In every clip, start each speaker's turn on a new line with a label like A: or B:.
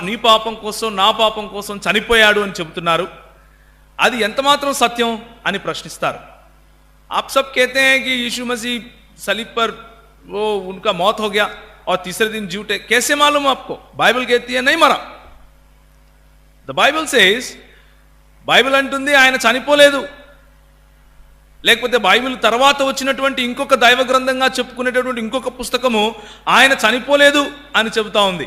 A: నీ పాపం కోసం నా పాపం కోసం చనిపోయాడు అని చెబుతున్నారు. అది ఎంతమాత్రం సత్యం అని ప్రశ్నిస్తారు. आप सब कहते हैं कि यीशु मसीह सलीब पर वो उनका मौत हो गया और तीसरे दिन जी उठे. कैसे मालूम आपको? बाइबल कहती है नहीं मरा. द बाइबल सेज, బైబిల్ అంటుంది ఆయన చనిపోలేదు. లేకపోతే బైబిల్ తర్వాత వచ్చినటువంటి ఇంకొక దైవ గ్రంథంగా చెప్పుకునేటటువంటి ఇంకొక పుస్తకము ఆయన చనిపోలేదు అని చెబుతా ఉంది.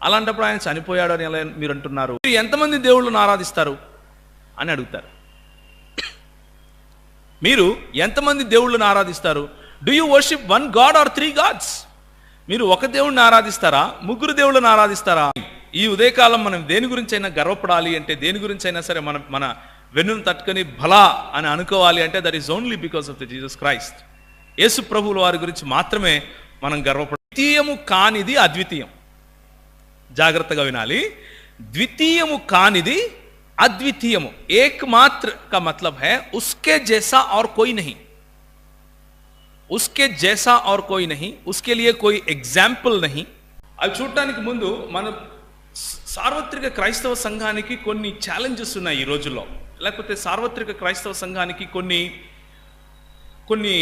A: అలాంటప్పుడు ఆయన చనిపోయాడు అని ఎలా మీరు అంటున్నారు? మీరు ఎంతమంది దేవుళ్ళను ఆరాధిస్తారు అని అడుగుతారు. మీరు ఎంతమంది దేవుళ్ళను ఆరాధిస్తారు? Do you worship one God or 3 gods? మీరు ఒక దేవుడిని ఆరాధిస్తారా, ముగ్గురు దేవుళ్ళను ఆరాధిస్తారా? ఈ ఉదయకాలం మనం దేని గురించి అయినా గర్వపడాలి అంటే, దేని గురించి అయినా సరే మన వెన్నును తట్టుకొని భలా అని అనుకోవాలి అంటే, that is only because of the Jesus Christ. యేసు ప్రభువుల వారి గురించి మాత్రమే మనం గర్వపడాలి. ద్వితీయము కానిది అద్వితీయం. జాగ్రత్తగా వినాలి. ద్వితీయము కానిది అద్వితీయము. ఏకమాత్ర का मतलब है उसके जैसा और कोई नहीं. उसके जैसा और कोई नहीं, उसके लिए कोई एग्जाम्पल नहीं. అవి చూడటానికి ముందు మన సార్వత్రిక క్రైస్తవ సంఘానికి కొన్ని ఛాలెంజెస్ ఉన్నాయి ఈ రోజుల్లో. లేకపోతే సార్వత్రిక క్రైస్తవ సంఘానికి కొన్ని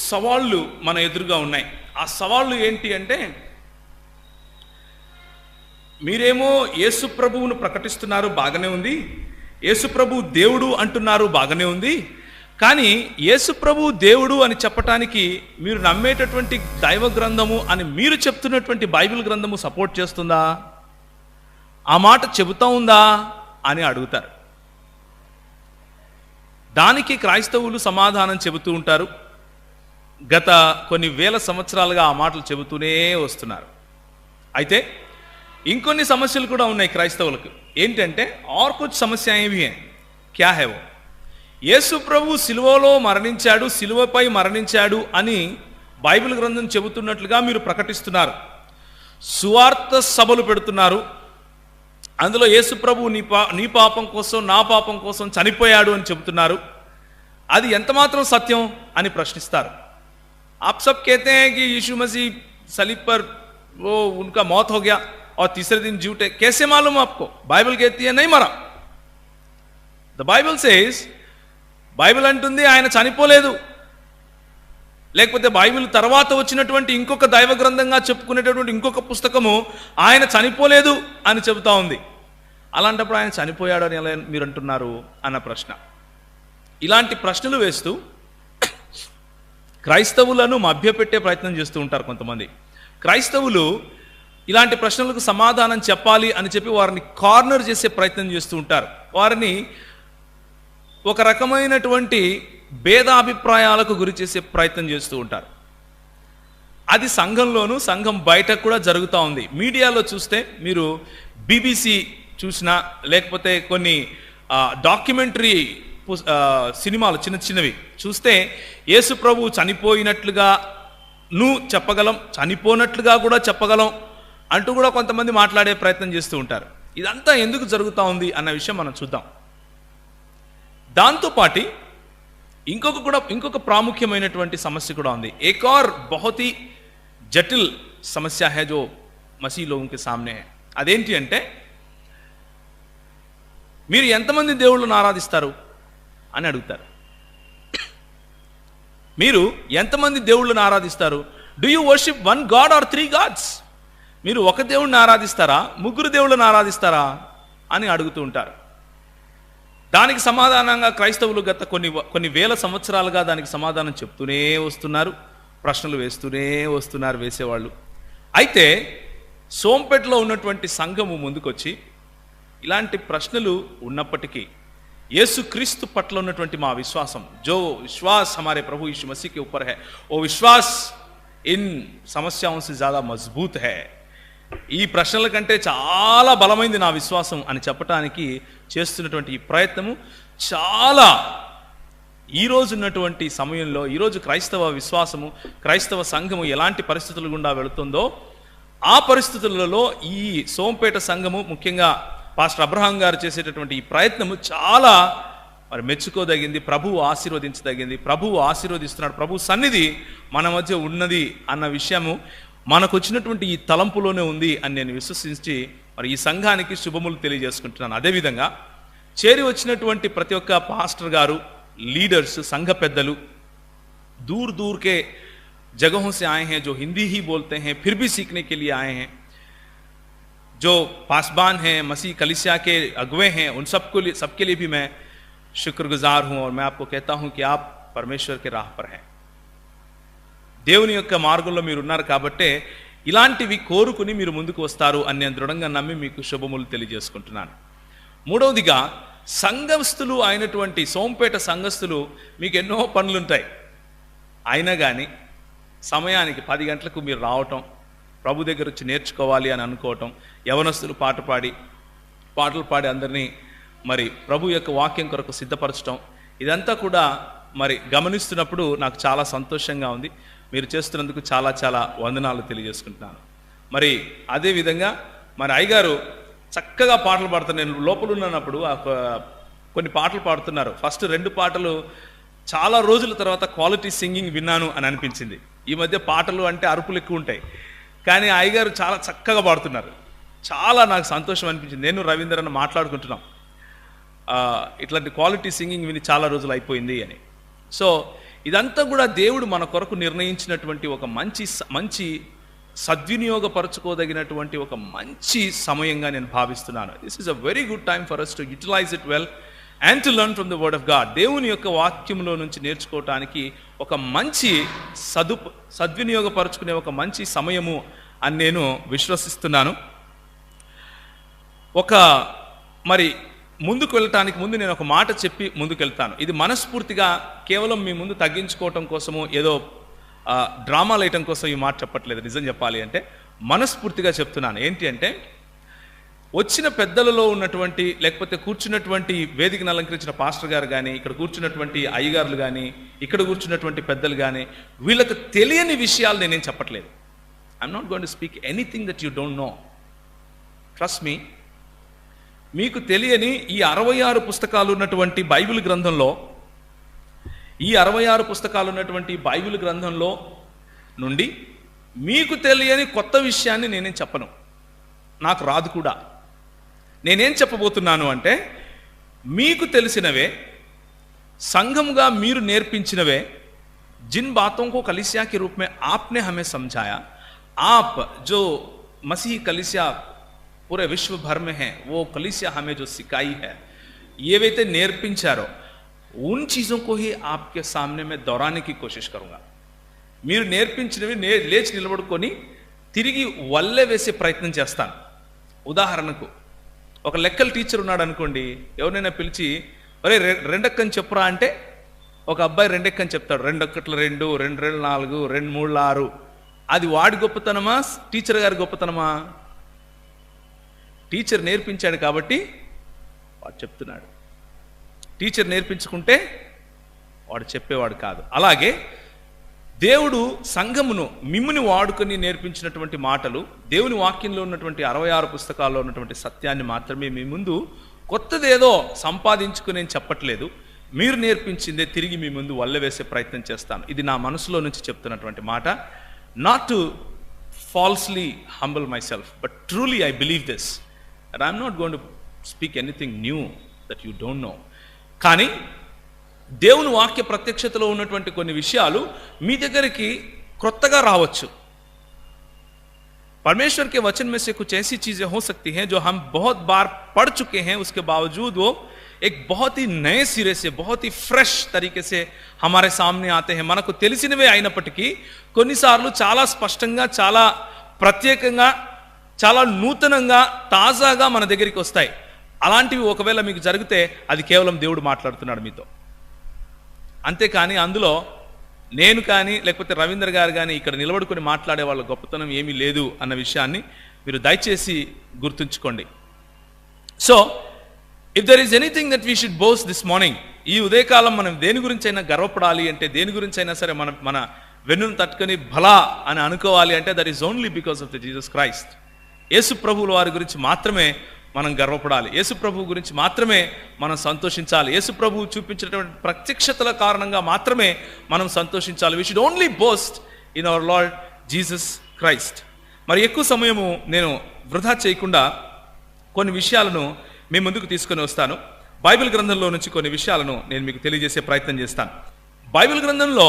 A: సవాళ్ళు మన ఎదురుగా ఉన్నాయి. ఆ సవాళ్ళు ఏంటి అంటే, మీరేమో యేసు ప్రభువును ప్రకటిస్తున్నారు, బాగానే ఉంది. యేసు ప్రభు దేవుడు అంటున్నారు, బాగానే ఉంది. కానీ యేసు ప్రభు దేవుడు అని చెప్పటానికి మీరు నమ్మేటటువంటి దైవ గ్రంథము అని మీరు చెప్తున్నటువంటి బైబిల్ గ్రంథము సపోర్ట్ చేస్తుందా? ఆ మాట చెబుతా ఉందా అని అడుగుతారు. దానికి క్రైస్తవులు సమాధానం చెబుతూ ఉంటారు. గత కొన్ని వేల సంవత్సరాలుగా ఆ మాటలు చెబుతూనే వస్తున్నారు. అయితే ఇంకొన్ని సమస్యలు కూడా ఉన్నాయి క్రైస్తవులకు. ఏంటంటే, और कुछ समस्याएं भी हैं. क्या है वो? యేసు ప్రభు సిలువలో మరణించాడు, సిలువపై మరణించాడు అని బైబిల్ గ్రంథం చెబుతున్నట్లుగా మీరు ప్రకటిస్తున్నారు. సువార్త సభలు పెడుతున్నారు. అందులో యేసు ప్రభు నీ పాపం కోసం నా పాపం కోసం చనిపోయాడు అని చెబుతున్నారు. అది ఎంతమాత్రం సత్యం అని ప్రశ్నిస్తారు. आप सब कहते हैं कि यीशु मसीह सलीब पर वो उनका मौत हो गया और तीसरे दिन जी उठे. कैसे मालूम आपको? बाइबल कहती है नहीं मरा. द बाइबल सेज, బైబిల్ అంటుంది ఆయన చనిపోలేదు. లేకపోతే బైబిల్ తర్వాత వచ్చినటువంటి ఇంకొక దైవ గ్రంథంగా చెప్పుకునేటటువంటి ఇంకొక పుస్తకము ఆయన చనిపోలేదు అని చెబుతా ఉంది. అలాంటప్పుడు ఆయన చనిపోయాడు అని ఎలా మీరు అంటున్నారు అన్న ప్రశ్న. ఇలాంటి ప్రశ్నలు వేస్తూ క్రైస్తవులను మభ్యపెట్టే ప్రయత్నం చేస్తూ ఉంటారు కొంతమంది. క్రైస్తవులు ఇలాంటి ప్రశ్నలకు సమాధానం చెప్పాలి అని చెప్పి వారిని కార్నర్ చేసే ప్రయత్నం చేస్తూ ఉంటారు. వారిని ఒక రకమైనటువంటి భేదాభిప్రాయాలకు గురి చేసే ప్రయత్నం చేస్తూ ఉంటారు. అది సంఘంలోనూ సంఘం బయట కూడా జరుగుతూ ఉంది. మీడియాలో చూస్తే మీరు BBC చూసినా, లేకపోతే కొన్ని డాక్యుమెంటరీ సినిమాలు చిన్న చిన్నవి చూస్తే యేసు ప్రభు చనిపోయినట్లుగా చెప్పగలం, చనిపోనట్లుగా కూడా చెప్పగలం అంటూ కూడా కొంతమంది మాట్లాడే ప్రయత్నం చేస్తూ ఉంటారు. ఇదంతా ఎందుకు జరుగుతూ ఉంది అన్న విషయం మనం చూద్దాం. దాంతోపాటు ఇంకొక ప్రాముఖ్యమైనటువంటి సమస్య కూడా ఉంది. एक और बहुत ही जटिल समस्या है जो मसीह लोगों के सामने है. అదేంటి అంటే, మీరు ఎంతమంది దేవుళ్ళను ఆరాధిస్తారు అని అడుగుతారు. మీరు ఎంతమంది దేవుళ్ళను ఆరాధిస్తారు? Do you worship one God or 3 gods? మీరు ఒక దేవుడిని ఆరాధిస్తారా, ముగ్గురు దేవుళ్ళను ఆరాధిస్తారా అని అడుగుతూ ఉంటారు. దానికి సమాధానంగా క్రైస్తవులు గత కొన్ని వేల సంవత్సరాలుగా దానికి సమాధానం చెప్తూనే వస్తున్నారు, ప్రశ్నలు వేస్తూనే వస్తున్నారు వేసేవాళ్ళు. అయితే సోంపేటలో ఉన్నటువంటి సంఘము ముందుకొచ్చి ఇలాంటి ప్రశ్నలు ఉన్నప్పటికీ యేసుక్రీస్తు పట్ల ఉన్నటువంటి మా విశ్వాసం, जो विश्वास हमारे प्रभु यीशु मसीह के ऊपर है, वो विश्वास इन समस्याओं से ज़्यादा मजबूत है. ఈ ప్రశ్నల కంటే చాలా బలమైంది నా విశ్వాసం అని చెప్పడానికి చేస్తున్నటువంటి ఈ ప్రయత్నము చాలా ఈరోజు ఉన్నటువంటి సమయంలో, ఈరోజు క్రైస్తవ విశ్వాసము, క్రైస్తవ సంఘము ఎలాంటి పరిస్థితులు గుండా వెళుతుందో ఆ పరిస్థితులలో ఈ సోంపేట సంఘము, ముఖ్యంగా పాస్టర్ అబ్రహాం గారు చేసేటటువంటి ఈ ప్రయత్నము చాలా మెచ్చుకోదగింది. ప్రభువు ఆశీర్వదించదగింది. ప్రభువు ఆశీర్వదిస్తున్నాడు. ప్రభు సన్నిధి మన మధ్య ఉన్నది అన్న విషయము మనకు వచ్చినటువంటి ఈ తలంపులోనే ఉంది అని నేను విశ్వసించి మరి ఈ సంఘానికి శుభములు తెలియజేసుకుంటున్నాను. అదేవిధంగా చేరి వచ్చినటువంటి ప్రతి ఒక్క పాస్టర్ గారు, లీడర్స్, సంఘ పెద్దలు, दूर दूर के जगहों से आए हैं, जो हिंदी ही बोलते हैं फिर भी सीखने के लिए आए हैं, जो पासबान हैं, मसीह कलीसिया के अगुवे हैं, उन सबके लिए भी मैं शुक्रगुजार हूं. और मैं आपको कहता हूं कि आप परमेश्वर के राह पर हैं. దేవుని యొక్క మార్గంలో మీరు ఉన్నారు కాబట్టే ఇలాంటివి కోరుకుని మీరు ముందుకు వస్తారు అని నేను దృఢంగా నమ్మి మీకు శుభములు తెలియజేసుకుంటున్నాను. మూడవదిగా, సంఘస్థులు అయినటువంటి సోంపేట సంఘస్థులు మీకు ఎన్నో పనులుంటాయి. అయినా కానీ సమయానికి 10 గంటలకు మీరు రావటం, ప్రభు దగ్గర వచ్చి నేర్చుకోవాలి అని అనుకోవటం, యవనస్తులు పాటలు పాడి అందరినీ మరి ప్రభు యొక్క వాక్యం కొరకు సిద్ధపరచడం, ఇదంతా కూడా మరి గమనిస్తున్నప్పుడు నాకు చాలా సంతోషంగా ఉంది. మీరు చేస్తున్నందుకు చాలా చాలా వందనాలు తెలియజేసుకుంటున్నాను. మరి అదేవిధంగా మరి అయ్యగారు చక్కగా పాటలు పాడుతారు. నేను లోపల ఉన్నప్పుడు కొన్ని పాటలు పాడుతున్నారు. ఫస్ట్ 2 పాటలు చాలా రోజుల తర్వాత క్వాలిటీ సింగింగ్ విన్నాను అని అనిపించింది. ఈ మధ్య పాటలు అంటే అరుపులు ఎక్కువ ఉంటాయి, కానీ అయ్యగారు చాలా చక్కగా పాడుతున్నారు. చాలా నాకు సంతోషం అనిపించింది. నేను రవీంద్రన్న మాట్లాడుకుంటున్నాం, ఇట్లాంటి క్వాలిటీ సింగింగ్ విని చాలా రోజులు అయిపోయింది అని. సో ఇదంతా కూడా దేవుడు మన కొరకు నిర్ణయించినటువంటి ఒక మంచి సద్వినియోగపరచుకోదగినటువంటి ఒక మంచి సమయంగా నేను భావిస్తున్నాను. This is a very good time for us to utilise it well and to learn from the word of God. దేవుని యొక్క వాక్యంలో నుంచి నేర్చుకోవటానికి ఒక మంచి సద్వినియోగపరచుకునే ఒక మంచి సమయము అని నేను విశ్వసిస్తున్నాను. మరి ముందుకు వెళ్ళటానికి ముందు నేను ఒక మాట చెప్పి ముందుకు వెళ్తాను. ఇది మనస్ఫూర్తిగా కేవలం మీ ముందు తగ్గించుకోవటం కోసము, ఏదో డ్రామాలు వేయటం కోసం ఈ మాట చెప్పట్లేదు. నిజం చెప్పాలి అంటే మనస్ఫూర్తిగా చెప్తున్నాను. ఏంటి అంటే, వచ్చిన పెద్దలలో ఉన్నటువంటి, లేకపోతే కూర్చున్నటువంటి వేదికను అలంకరించిన పాస్టర్ గారు కానీ, ఇక్కడ కూర్చున్నటువంటి అయ్యగారులు కానీ, ఇక్కడ కూర్చున్నటువంటి పెద్దలు కానీ, వీళ్ళకి తెలియని విషయాలు నేనేం చెప్పట్లేదు. I'm not going to speak anything that you don't know. Trust me. మీకు తెలియని ఈ 66 పుస్తకాలు ఉన్నటువంటి బైబిల్ గ్రంథంలో, ఈ 66 పుస్తకాలు ఉన్నటువంటి బైబిల్ గ్రంథంలో నుండి మీకు తెలియని కొత్త విషయాన్ని నేనేం చెప్పను, నాకు రాదు కూడా. నేనేం చెప్పబోతున్నాను అంటే, మీకు తెలిసినవే, సంఘముగా మీరు నేర్పించినవే, जिन बातों को कलीसिया के रूप में आपने हमें समझाया, आप जो मसीही कलीसिया पूरे विश्व भर में है, वो कलीसिया हमें जो सिखाई है, ఏవైతే నేర్పించారో उन चीज़ों को ही आपके सामने मैं दोहराने की कोशिश करूँगा. మీరు నేర్పించినవి లేచి నిలబడుకొని తిరిగి వల్లె వేసే ప్రయత్నం చేస్తాను. ఉదాహరణకు, ఒక లెక్కల టీచర్ ఉన్నాడు అనుకోండి, ఎవరైనా పిలిచి ఒరే 2 ఎక్కని చెప్పురా అంటే ఒక అబ్బాయి 2 ఎక్కని చెప్తాడు. 2 1 2, 2 2 4, 2 3 6. అది వాడి గొప్పతనమా, టీచర్ గారి గొప్పతనమా? టీచర్ నేర్పించాడు కాబట్టి వాడు చెప్తున్నాడు. టీచర్ నేర్పించుకుంటే వాడు చెప్పేవాడు కాదు. అలాగే దేవుడు సంఘమును మిమ్ముని వాడుకొని నేర్పించినటువంటి మాటలు, దేవుని వాక్యంలో ఉన్నటువంటి 66 పుస్తకాల్లో ఉన్నటువంటి సత్యాన్ని మాత్రమే మీ ముందు కొత్తదేదో సంపాదించుకుని నేను చెప్పట్లేదు. మీరు నేర్పించిందే తిరిగి మీ ముందు వల్లవేసే ప్రయత్నం చేస్తాను. ఇది నా మనసులో నుంచి చెప్తున్నటువంటి మాట. Not to falsely humble my self, but truly I believe this, that I'm not going to speak anything knew that you don't know. కానీ దేవుని వాక్య ప్రత్యక్షతలో ఉన్నటువంటి కొన్ని విషయాలు మీ దగ్గరికి క్రొత్తగా రావచ్చు. परमेश्वर के वचन में से कुछ ऐसी चीजें हो सकती हैं जो हम बहुत बार पढ़ चुके हैं, उसके बावजूद वो एक बहुत ही नए सिरे से, बहुत ही फ्रेश तरीके से हमारे सामने आते हैं. మనకు తెలిసినవే అయినప్పటికీ కొన్నిసార్లు చాలా స్పష్టంగా, చాలా ప్రత్యేకంగా, చాలా నూతనంగా, తాజాగా మన దగ్గరికి వస్తాయి. అలాంటివి ఒకవేళ మీకు జరిగితే అది కేవలం దేవుడు మాట్లాడుతున్నాడు మీతో. అంతేకాని అందులో నేను కానీ, లేకపోతే రవీంద్ర గారు కానీ ఇక్కడ నిలబడుకొని మాట్లాడే వాళ్ళ గొప్పతనం ఏమీ లేదు అన్న విషయాన్ని మీరు దయచేసి గుర్తుంచుకోండి. So if there is anything that we should boast this morning, ఈ ఉదయకాలం మనం దేని గురించి అయినా గర్వపడాలి అంటే, దేని గురించి అయినా సరే మన వెన్నును తట్టుకొని భలా అని అనుకోవాలి అంటే, that is only because of the Jesus Christ. యేసు ప్రభువుల వారి గురించి మాత్రమే మనం గర్వపడాలి. యేసు ప్రభు గురించి మాత్రమే మనం సంతోషించాలి. యేసు ప్రభు చూపించినటువంటి ప్రత్యక్షతల కారణంగా మాత్రమే మనం సంతోషించాలి. We should only boast in our Lord Jesus Christ. మరి ఎక్కువ సమయము నేను వృధా చేయకుండా కొన్ని విషయాలను మీ ముందుకు తీసుకొని వస్తాను. బైబిల్ గ్రంథంలో నుంచి కొన్ని విషయాలను నేను మీకు తెలియజేసే ప్రయత్నం చేస్తాను. బైబిల్ గ్రంథంలో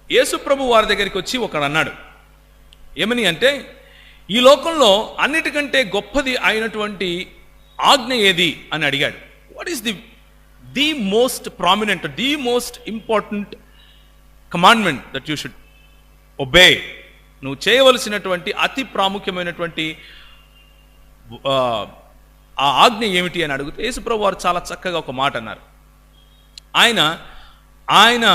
A: యేసు ప్రభు వారి దగ్గరికి వచ్చి ఒకడు అన్నాడు. ఏమని అంటే, ఈ లోకంలో అన్నిటికంటే గొప్పది అయినటువంటి ఆజ్ఞ ఏది అని అడిగాడు. What is the most prominent, the most important commandment that you should obey? నువ్వు చేయవలసినటువంటి అతి ప్రాముఖ్యమైనటువంటి ఆ ఆజ్ఞ ఏమిటి అని అడిగితే యేసుప్రభు వారు చాలా చక్కగా ఒక మాట అన్నారు. ఆయన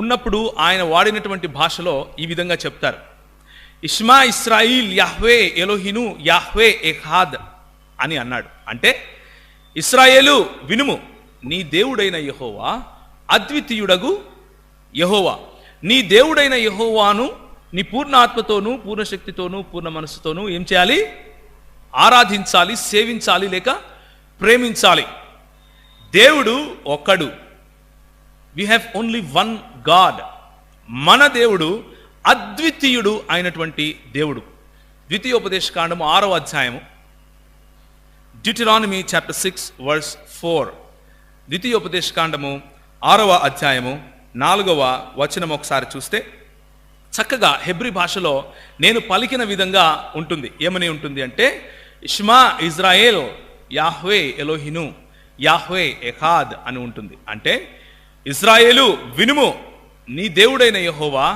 A: ఉన్నప్పుడు ఆయన వాడినటువంటి భాషలో ఈ విధంగా చెప్తారు. ఇష్మా ఇస్రాయిల్ యాహ్వే ఎలోహిను యాహ్వే ఎహాద్ అని అన్నాడు. అంటే ఇస్రాయేలు వినుము, నీ దేవుడైన యెహోవా అద్వితీయుడగు యెహోవా. నీ దేవుడైన యెహోవాను నీ పూర్ణ ఆత్మతోనూ పూర్ణ శక్తితోనూ పూర్ణ మనస్సుతోనూ ఏం చేయాలి? ఆరాధించాలి, సేవించాలి, లేక ప్రేమించాలి. దేవుడు ఒక్కడు. We have only one God. మన దేవుడు అద్వితీయుడు అయినటువంటి దేవుడు. ద్వితీయోపదేశకాండము 6వ అధ్యాయము, డ్యూటెరానమీ చాప్టర్ 6 వర్స్ 4. ద్వితీయోపదేశకాండము 6వ అధ్యాయము 4వ వచనం ఒకసారి చూస్తే చక్కగా హెబ్రీ భాషలో నేను పలికిన విధంగా ఉంటుంది. ఏమని ఉంటుంది అంటే, ఇష్మా ఇజ్రాయేల్ యాహ్వే ఎలోహిను యాహ్వే ఎహాద్ అని ఉంటుంది. అంటే ఇజ్రాయేలు వినుము, నీ దేవుడైన యెహోవా,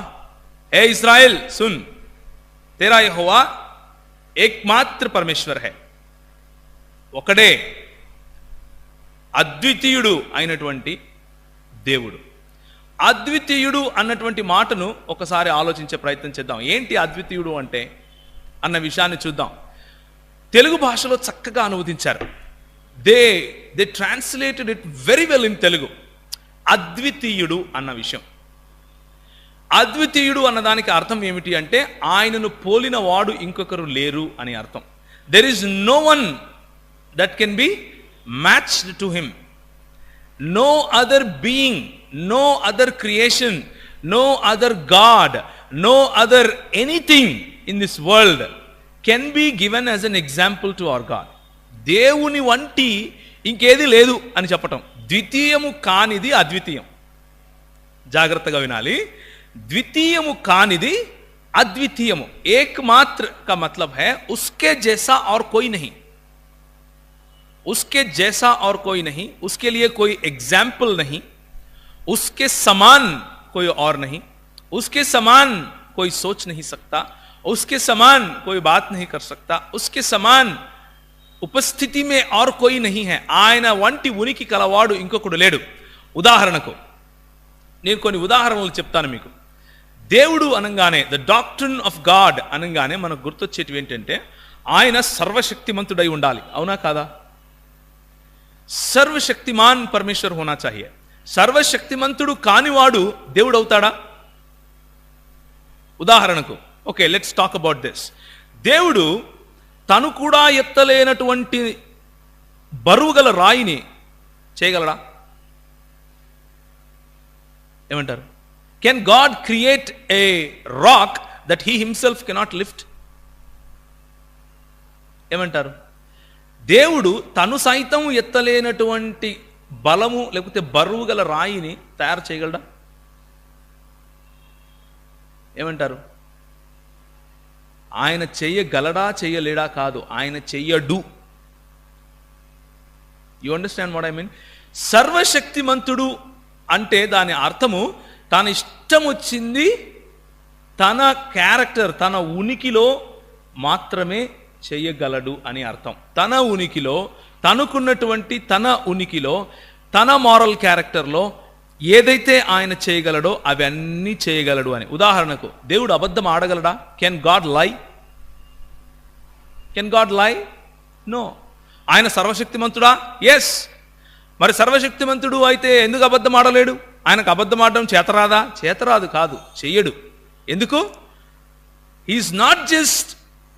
A: ఏ ఇజ్రాయేల్ సున్, తేరా యెహోవా ఏక్మాత్ర పరమేశ్వర్ హై, ఒకడే అద్వితీయుడు అయినటువంటి దేవుడు. అద్వితీయుడు అన్నటువంటి మాటను ఒకసారి ఆలోచించే ప్రయత్నం చేద్దాం. ఏంటి అద్వితీయుడు అంటే అన్న విషయాన్ని చూద్దాం. తెలుగు భాషలో చక్కగా అనువదించారు. They translated it very well in Telugu. అద్వితీయుడు అన్న విషయం, అద్వితీయుడు అన్నదానికి అర్థం ఏమిటి అంటే, ఆయనను పోలిన వాడు ఇంకొకరు లేరు అని అర్థం. There is no one that can be matched to him. No other being, no other creation, no other God, no other anything in this world can be given as an example to our God. దేవుని వంటి ఇంకేది లేదు అని చెప్పటం. ద్వితీయము కానిది అద్వితీయం. జాగ్రత్తగా వినాలి. ద్వితీయము కానిది అద్వితీయము. ఏకమాత్ర का मतलब है उसके जैसा और कोई नहीं. उसके जैसा और कोई नहीं, उसके लिए कोई एग्जाम्पल नहीं, उसके समान कोई और नहीं, उसके समान कोई सोच नहीं सकता, उसके समान कोई बात नहीं कर सकता, उसके समान उपस्थिति में और कोई नहीं है. ఆయన వంటి ఉనికి కలవాడు ఇంకొకడు లేడు. ఉదాహరణకు నేను కొన్ని ఉదాహరణలు చెప్తాను మీకు. దేవుడు అనగానే, ద డాక్ట్రిన్ ఆఫ్ గాడ్ అనగానే మనకు గుర్తొచ్చేటివి ఏంటంటే, ఆయన సర్వశక్తిమంతుడై ఉండాలి. అవునా కాదా? సర్వశక్తిమాన్ పరమేశ్వర్ హోనా చాహియే. సర్వశక్తిమంతుడు కానివాడు దేవుడు అవుతాడా? ఉదాహరణకు, okay, let's talk about this. దేవుడు తను కూడా ఎత్తలేనటువంటి బరువు గల రాయిని చేయగలడా? ఏమంటారు? Can God create a rock that he himself cannot lift? ఏమంటారు? దేవుడు తను సైతం ఎత్తలేనటువంటి బలము లేకపోతే బరువు గల రాయిని తయారు చేయగలడా? ఏమంటారు? ఆయన చెయ్యగలడా చెయ్యలేడా కాదు, ఆయన చెయ్యడు. You understand what I mean? సర్వశక్తిమంతుడు అంటే దాని అర్థము తన ఇష్టం వచ్చింది తన క్యారెక్టర్, తన ఉనికిలో మాత్రమే చెయ్యగలడు అని అర్థం. తన ఉనికిలో, తనకున్నటువంటి తన ఉనికిలో, తన మారల్ క్యారెక్టర్లో ఏదైతే ఆయన చేయగలడో అవన్నీ చేయగలడు అని. ఉదాహరణకు, దేవుడు అబద్ధం ఆడగలడా? కెన్ గాడ్ లై? కెన్ గాడ్ లై? నో. ఆయన సర్వశక్తిమంతుడా? ఎస్. మరి సర్వశక్తిమంతుడు అయితే ఎందుకు అబద్ధం ఆడలేడు? ఆయనకు అబద్ధం ఆడడం చేతరాదా? చేతరాదు కాదు, చెయ్యడు. ఎందుకు? He is not just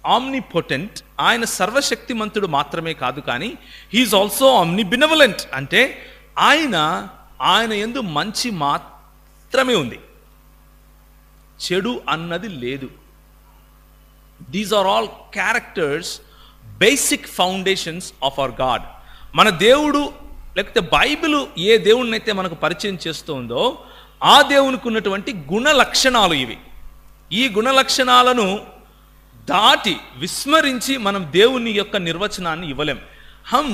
A: omnipotent. ఆయన సర్వశక్తిమంతుడు మాత్రమే కాదు, కానీ హీఈస్ ఆల్సో ఆమ్నిబినవలెంట్. అంటే ఆయన యందు మంచి మాత్రమే ఉంది, చెడు అన్నది లేదు. These are all characters basic foundations of our God. మన దేవుడు లేకపోతే బైబిల్ ఏ దేవుడిని అయితే మనకు పరిచయం చేస్తుందో ఆ దేవునికి ఉన్నటువంటి గుణ లక్షణాలు ఇవి. ఈ గుణ లక్షణాలను దాటి విస్మరించి మనం దేవుని యొక్క నిర్వచనాన్ని ఇవ్వలేం. हम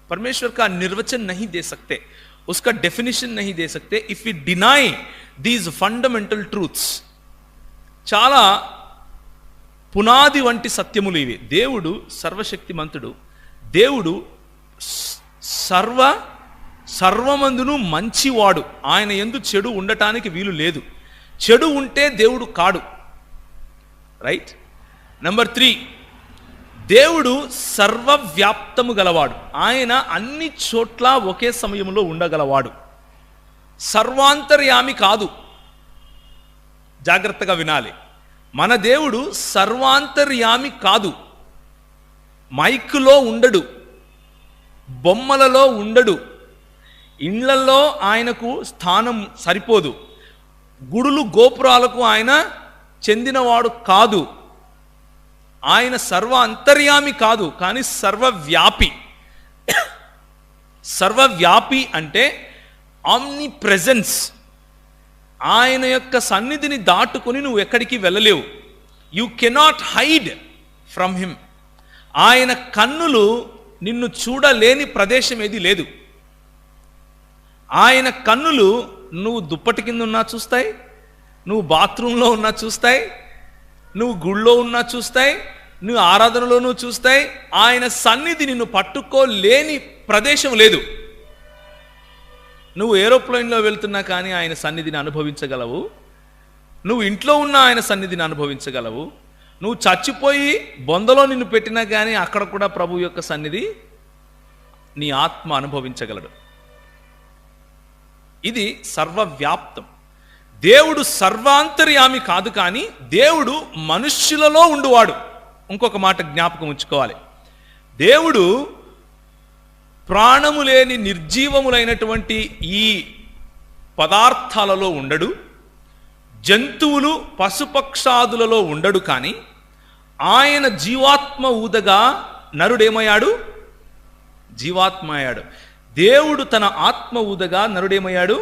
A: परमेश्वर का निर्वचन नहीं दे सकते, उसका डेफिनेशन नहीं दे सकते if we deny these fundamental truths. చాలా పునాది వంటి సత్యములు ఇవి. దేవుడు సర్వశక్తిమంతుడు, దేవుడు సర్వమందును మంచివాడు, ఆయన యందు చెడు ఉండటానికి వీలు లేదు. చెడు ఉంటే దేవుడు కాడు. రైట్. నెంబర్ 3, దేవుడు సర్వవ్యాప్తము గలవాడు, ఆయన అన్ని చోట్ల ఒకే సమయంలో ఉండగలవాడు. సర్వాంతర్యామి కాదు. జాగ్రత్తగా వినాలి, మన దేవుడు సర్వాంతర్యామి కాదు. మైకులో ఉండడు, బొమ్మలలో ఉండడు, ఇండ్లలో ఆయనకు స్థానం సరిపోదు, గుడులు గోపురాలకు ఆయన చెందినవాడు కాదు. ఆయన సర్వ అంతర్యామి కాదు, కానీ సర్వవ్యాపి. సర్వవ్యాపి అంటే ఆమ్ని ప్రెజెన్స్. ఆయన యొక్క సన్నిధిని దాటుకొని నువ్వు ఎక్కడికి వెళ్ళలేవు. You cannot hide from him. ఆయన కన్నులు నిన్ను చూడలేని ప్రదేశం ఏది లేదు. ఆయన కన్నులు నువ్వు దుప్పటి కింద ఉన్నా చూస్తాయి, నువ్వు బాత్రూంలో ఉన్నా చూస్తాయి, నువ్వు గుళ్ళో ఉన్నా చూస్తాయి, నువ్వు ఆరాధనలోనూ చూస్తాయి. ఆయన సన్నిధి నిన్ను పట్టుకోలేని ప్రదేశం లేదు. నువ్వు ఏరోప్లేన్లో వెళ్తున్నా కానీ ఆయన సన్నిధిని అనుభవించగలవు. నువ్వు ఇంట్లో ఉన్న ఆయన సన్నిధిని అనుభవించగలవు. నువ్వు చచ్చిపోయి బొందలో నిన్ను పెట్టినా కానీ అక్కడ కూడా ప్రభు యొక్క సన్నిధి నీ ఆత్మ అనుభవించగలడు. ఇది సర్వవ్యాప్తం. దేవుడు సర్వాంతర్యామి కాదు, కానీ దేవుడు మనుష్యులలో ఉండువాడు. ఇంకొక మాట జ్ఞాపకం ఉంచుకోవాలి, దేవుడు ప్రాణము లేని నిర్జీవములైనటువంటి ఈ పదార్థాలలో ఉండడు, జంతువులు పశుపక్షాదులలో ఉండడు. కానీ ఆయన జీవాత్మ ఊదగా నరుడేమయ్యాడు? జీవాత్మ అయ్యాడు. దేవుడు తన ఆత్మ ఊదగా నరుడేమయ్యాడు?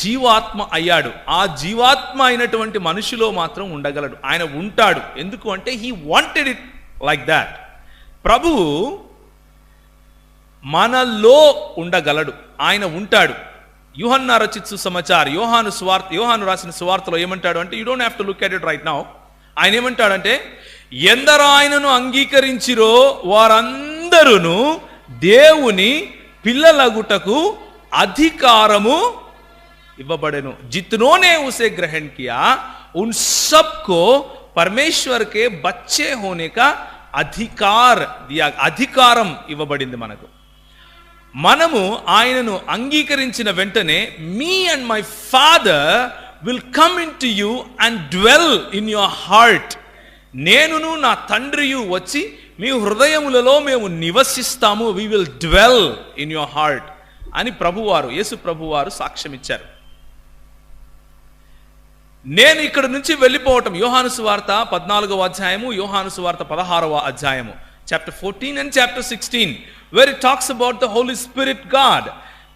A: జీవాత్మ అయ్యాడు. ఆ జీవాత్మ అయినటువంటి మనిషిలో మాత్రం ఉండగలడు. ఆయన ఉంటాడు. ఎందుకు అంటే he wanted it like that. ప్రభువు మనలో ఉండగలడు, ఆయన ఉంటాడు. యోహన్నా రచిత సుసమాచార్, యోహాను రాసిన సువార్తలో ఏమంటాడు అంటే, you don't have to look at it right now. ఆయన ఏమంటాడంటే, ఎందరు ఆయనను అంగీకరించిరో వారందరూ దేవుని పిల్లలగుటకు అధికారము इव्वबड़ेनु, जितनों उसे ग्रहण किया उन सबको परमेश्वर के बच्चे होने का अधिकार दिया. अधिकारम ఇవ్వబడింది మనకు. మనము ఆయనను అంగీకరించిన వెంటనే me and my father will come into you and dwell in your heart. నేనును నా తండ్రియు వచ్చి మీ హృదయములలో మేము నివసిస్తాము. We will dwell in your heart అని ప్రభువారు, యేసు ప్రభువారు సాక్ష్యం ఇచ్చారు. నేను ఇక్కడ నుంచి వెళ్ళిపోవటం, యోహాను సువార్త 14వ అధ్యాయము, యోహాను సువార్త 16వ అధ్యాయము, chapter 14 and chapter 16, where it talks about the Holy Spirit God.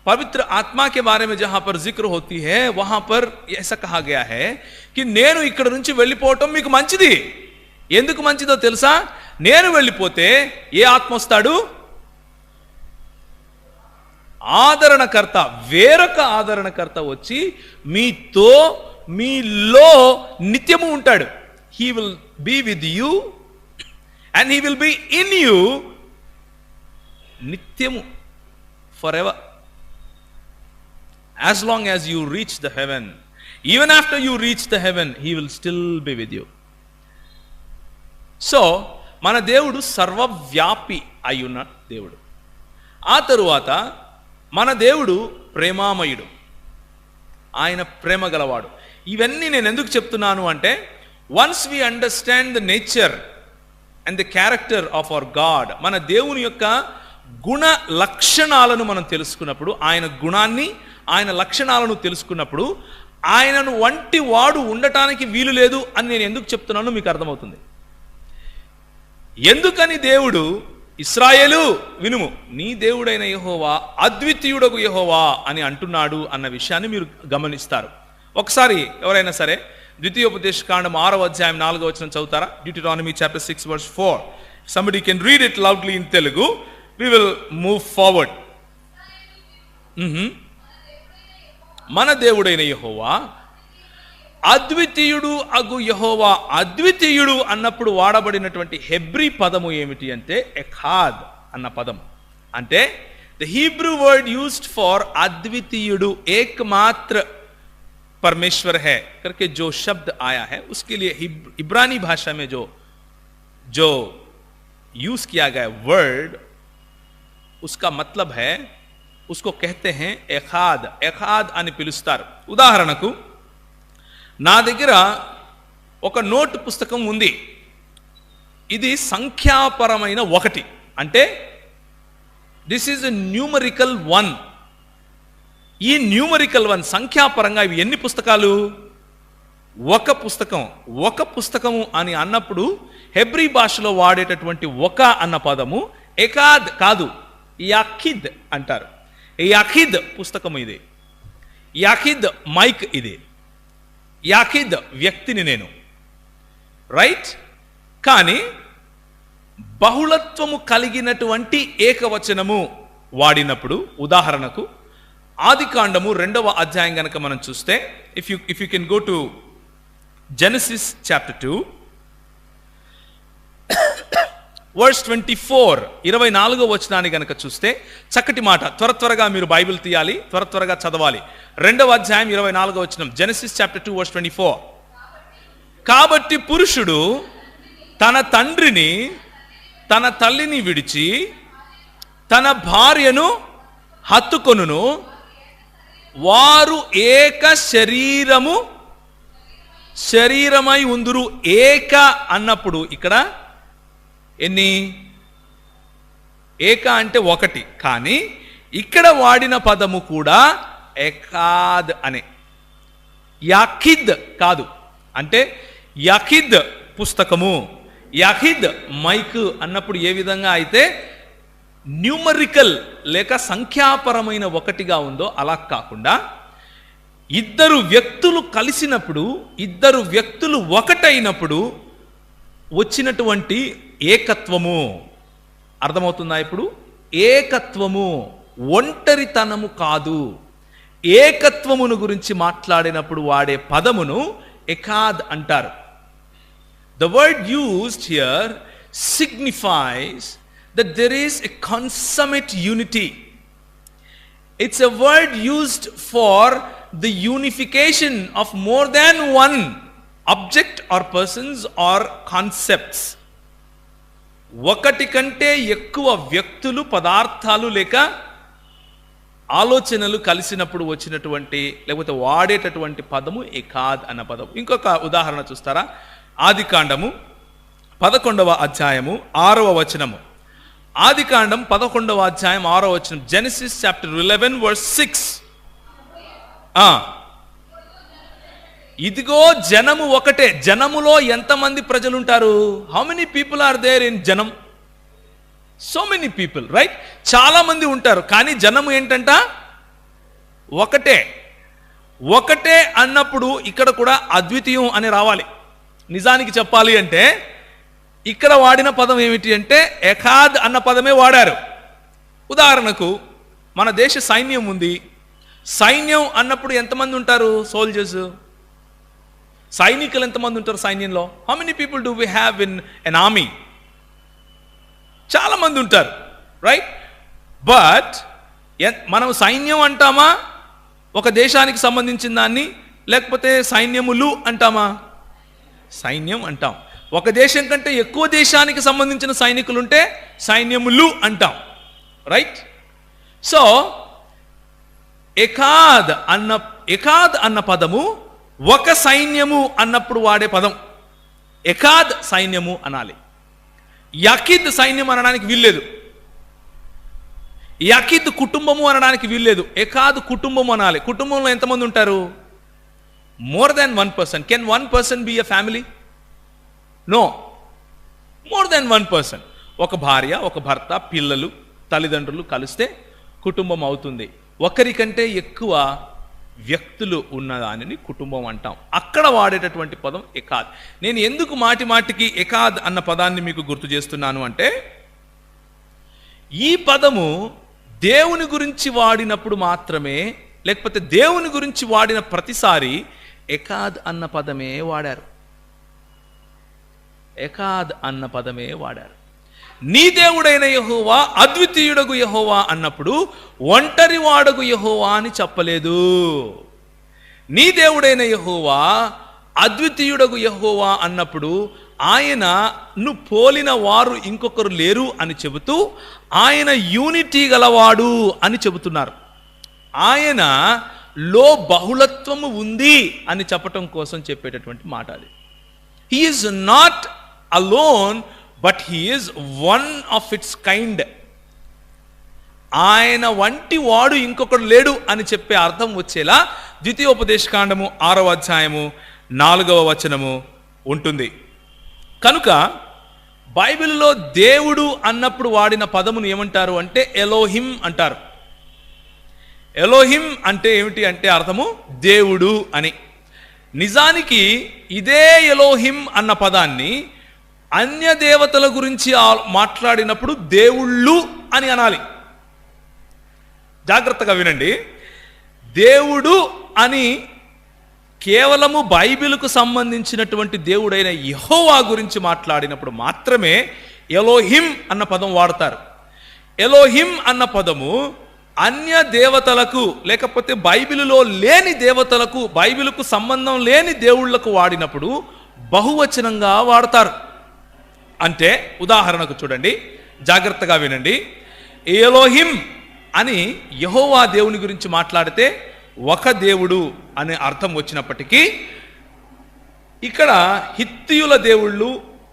A: पवित्र आत्मा के बारे में जहां पर जिक्र होती है, वहां पर ऐसा कहा गया है कि నేను ఇక్కడ నుంచి వెళ్ళిపోవటం మీకు మంచిది. ఎందుకు మంచిదో తెలుసా? నేను వెళ్ళిపోతే ఏ ఆత్మ వస్తాడు? ఆదరణకర్త, వేరొక ఆదరణకర్త వచ్చి మీలో నిత్యము ఉంటాడు. He will be with you and he will be in you నిత్యము, for ever. As long as you reach the heaven, even after you reach the heaven, he will still be with you. So మన దేవుడు సర్వవ్యాపి అయ్యున్న దేవుడు. ఆ తరువాత మన దేవుడు ప్రేమామయుడు, ఆయన ప్రేమ గలవాడు. ఇవన్నీ నేను ఎందుకు చెప్తున్నాను అంటే, once we understand the nature and the character of our God, మన దేవుని యొక్క గుణ లక్షణాలను మనం తెలుసుకున్నప్పుడు, ఆయన గుణాన్ని ఆయన లక్షణాలను తెలుసుకున్నప్పుడు, ఆయనను వంటి వాడు ఉండటానికి వీలు లేదు అని నేను ఎందుకు చెప్తున్నానో మీకు అర్థమవుతుంది. ఎందుకని దేవుడు ఇశ్రాయేలు వినుము, నీ దేవుడైన యెహోవా అద్వితీయుడగు యెహోవా అని అంటున్నాడు అన్న విషయాన్ని మీరు గమనిస్తారు. ఒకసారి ఎవరైనా సరే ద్వితీయోపదేశకాండం 6వ అధ్యాయం 4వ వచనం చదువుతారా? Deuteronomy chapter 6 verse 4. Somebody can read it loudly in Telugu. We will move forward. మన దేవుడైన యెహోవా అద్వితీయుడు అగు యెహోవా. అద్వితీయుడు అన్నప్పుడు వాడబడినటువంటి హెబ్రీ పదము ఏమిటి అంటే ఎఖాద్ అన్న పదం. అంటే the Hebrew word used for అద్వితీయుడు, एकमात्र परमेश्वर है करके जो शब्द आया है, उसके लिए इब्रानी भाषा में जो यूज किया गया वर्ड, उसका मतलब है, उसको कहते हैं एखाद. एखाद అని పిలుస్తారు. ఉదాహరణకు నా దగ్గర ఒక నోట్ పుస్తకం ఉంది. ఇది సంఖ్యాపరమైన 1 అంటే దిస్ ఈజ్ ఎ న్యూమరికల్ 1. ఈ న్యూమరికల్ 1 సంఖ్యాపరంగా ఇవి ఎన్ని పుస్తకాలు? ఒక పుస్తకం. ఒక పుస్తకము అని అన్నప్పుడు హెబ్రీ భాషలో వాడేటటువంటి ఒక అన్న పదము ఎకాద్ కాదు, యాఖిద్ అంటారు. యాఖిద్ పుస్తకం ఇది, యాఖిద్ మైక్ ఇది, యాఖిద్ వ్యక్తిని నేను, రైట్? కానీ బహుళత్వము కలిగినటువంటి ఏకవచనము వాడినప్పుడు, ఉదాహరణకు ఆదికాండము 2వ అధ్యాయం గనక మనం చూస్తే, if you can go to Genesis chapter 2 verse 24, 24వ వచనాన్ని గనక చూస్తే చక్కటి మాట. త్వరగా మీరు బైబిల్ తీయాలి, త్వరగా చదవాలి. 2వ అధ్యాయం 24వ వచనం, జెనసిస్ చాప్టర్ 2 వర్స్ 24. కాబట్టి పురుషుడు తన తండ్రిని తన తల్లిని విడిచి తన భార్యను హత్తుకొనును, వారు ఏక శరీరమై ఉందురు. ఏక అన్నప్పుడు ఇక్కడ ఎన్ని? ఏక అంటే 1, కానీ ఇక్కడ వాడిన పదము కూడా ఎకాద్ అనే, యాఖిద్ కాదు. అంటే యాఖిద్ పుస్తకము, యాఖిద్ మైక్ అన్నప్పుడు ఏ విధంగా అయితే న్యూమరికల్ లేక సంఖ్యాపరమైన 1గా ఉందో అలా కాకుండా, ఇద్దరు వ్యక్తులు కలిసినప్పుడు, ఇద్దరు వ్యక్తులు ఒకటైనప్పుడు వచ్చినటువంటి ఏకత్వము. అర్థమవుతుందా ఇప్పుడు? ఏకత్వము, ఒంటరితనము కాదు. ఏకత్వమును గురించి మాట్లాడినప్పుడు వాడే పదమును ఎకాద్ అంటారు. The word used here signifies that there is a consummate unity. It's a word used for the unification of more than one object or persons or concepts. ఒకటి కంటే ఎక్కువ వ్యక్తులు, పదార్థాలు లేక ఆలోచనలు కలిసినప్పుడు వచ్చినటువంటి లేకపోతే వాడేటటువంటి పదము ఎకాద్ అన్న పదం. ఇంకొక ఉదాహరణ చూస్తారా? ఆదికాండము 11వ అధ్యాయము 6వ వచనము. ఆదికాండం 11వ అధ్యాయం 6వ వచనం, జెనసిస్ చాప్టర్ 11 వర్స్ 6. ఇదిగో జనము ఒకటే. జనములో ఎంతమంది ప్రజలు ఉంటారు? How many people are there in జనం? So many people, right? చాలా మంది ఉంటారు, కానీ జనము ఏంటంట? ఒకటే. ఒకటే అన్నప్పుడు ఇక్కడ కూడా అద్వితీయం అని రావాలి. నిజానికి చెప్పాలి అంటే ఇక్కడ వాడిన పదం ఏమిటి అంటే ఎకాద్ అన్న పదమే వాడారు. ఉదాహరణకు మన దేశ సైన్యం ఉంది. సైన్యం అన్నప్పుడు ఎంతమంది ఉంటారు? సోల్జర్స్, సైనికులు ఎంతమంది ఉంటారు సైన్యంలో? How many people do we have in an army? చాలా మంది ఉంటారు, రైట్? బట్ మనం సైన్యం అంటామా ఒక దేశానికి సంబంధించిన దాన్ని, లేకపోతే సైన్యములు అంటామా? సైన్యం అంటాం. ఒక దేశం కంటే ఎక్కువ దేశానికి సంబంధించిన సైనికులు ఉంటే సైన్యములు అంటాం, రైట్? సో ఎకాద్ అన్న పదము ఒక సైన్యము అన్నప్పుడు వాడే పదం. ఎకాద్ సైన్యము అనాలి. యాకిద్ సైన్యం అనడానికి వీల్లేదు. యాకిద్ కుటుంబము అనడానికి వీల్లేదు. ఎకాద్ కుటుంబము అనాలి. కుటుంబంలో ఎంతమంది ఉంటారు? More than 1 person. Can 1 person be a family? No. More than one person. ఒక భార్య, ఒక భర్త, పిల్లలు, తల్లిదండ్రులు కలిస్తే కుటుంబం అవుతుంది. ఒకరికంటే ఎక్కువ వ్యక్తులు ఉన్న దానిని కుటుంబం అంటాం. అక్కడ వాడేటటువంటి పదం ఎకాద్. నేను ఎందుకు మాటి మాటికి ఎకాద్ అన్న పదాన్ని మీకు గుర్తు చేస్తున్నాను అంటే, ఈ పదము దేవుని గురించి వాడినప్పుడు మాత్రమే, లేకపోతే దేవుని గురించి వాడిన ప్రతిసారి ఎకాద్ అన్న పదమే వాడారు. ఎకాద్ అన్న పదమే వాడారు. నీ దేవుడైన యెహోవా, అద్వితీయుడగు యెహోవా అన్నప్పుడు ఒంటరి వాడగు యెహోవా అని చెప్పలేదు. నీ దేవుడైన యెహోవా, అద్వితీయుడగు యెహోవా అన్నప్పుడు ఆయనను పోలిన వారు ఇంకొకరు లేరు అని చెబుతూ ఆయన యూనిటీ గలవాడు అని చెబుతున్నారు. ఆయనలో బహుళత్వము ఉంది అని చెప్పటం కోసం చెప్పేటటువంటి మాట అది. He is not alone, but he is one of it's kind. ఆయన వంటి వాడు ఇంకొకడు లేడు అని చెప్పే అర్థం వచ్చేలా ద్వితీయోపదేశకాండము 6వ అధ్యాయము 4వ వచనము ఉంటుంది. కనుక బైబిల్లో దేవుడు అన్నప్పుడు వాడిన పదమును ఏమంటారు అంటే ఎలోహిం అంటారు. ఎలోహిం అంటే ఏమిటి అంటే అర్థము దేవుడు అని. నిజానికి ఇదే ఎలోహిం అన్న పదాన్ని అన్య దేవతల గురించి మాట్లాడినప్పుడు దేవుళ్ళు అని అనాలి. జాగ్రత్తగా వినండి. దేవుడు అని కేవలము బైబిలుకు సంబంధించినటువంటి దేవుడైన యెహోవా గురించి మాట్లాడినప్పుడు మాత్రమే ఎలోహిం అన్న పదం వాడతారు. ఎలోహిం అన్న పదము అన్య దేవతలకు, లేకపోతే బైబిలులో లేని దేవతలకు, బైబిలుకు సంబంధం లేని దేవుళ్లకు వాడినప్పుడు బహువచనంగా వాడతారు. అంటే ఉదాహరణకు చూడండి, జాగ్రత్తగా వినండి. ఎలోహిం అని యెహోవా దేవుని గురించి మాట్లాడితే ఒక దేవుడు అనే అర్థం వచ్చినప్పటికీ, ఇక్కడ హిత్తీయుల దేవుళ్ళు,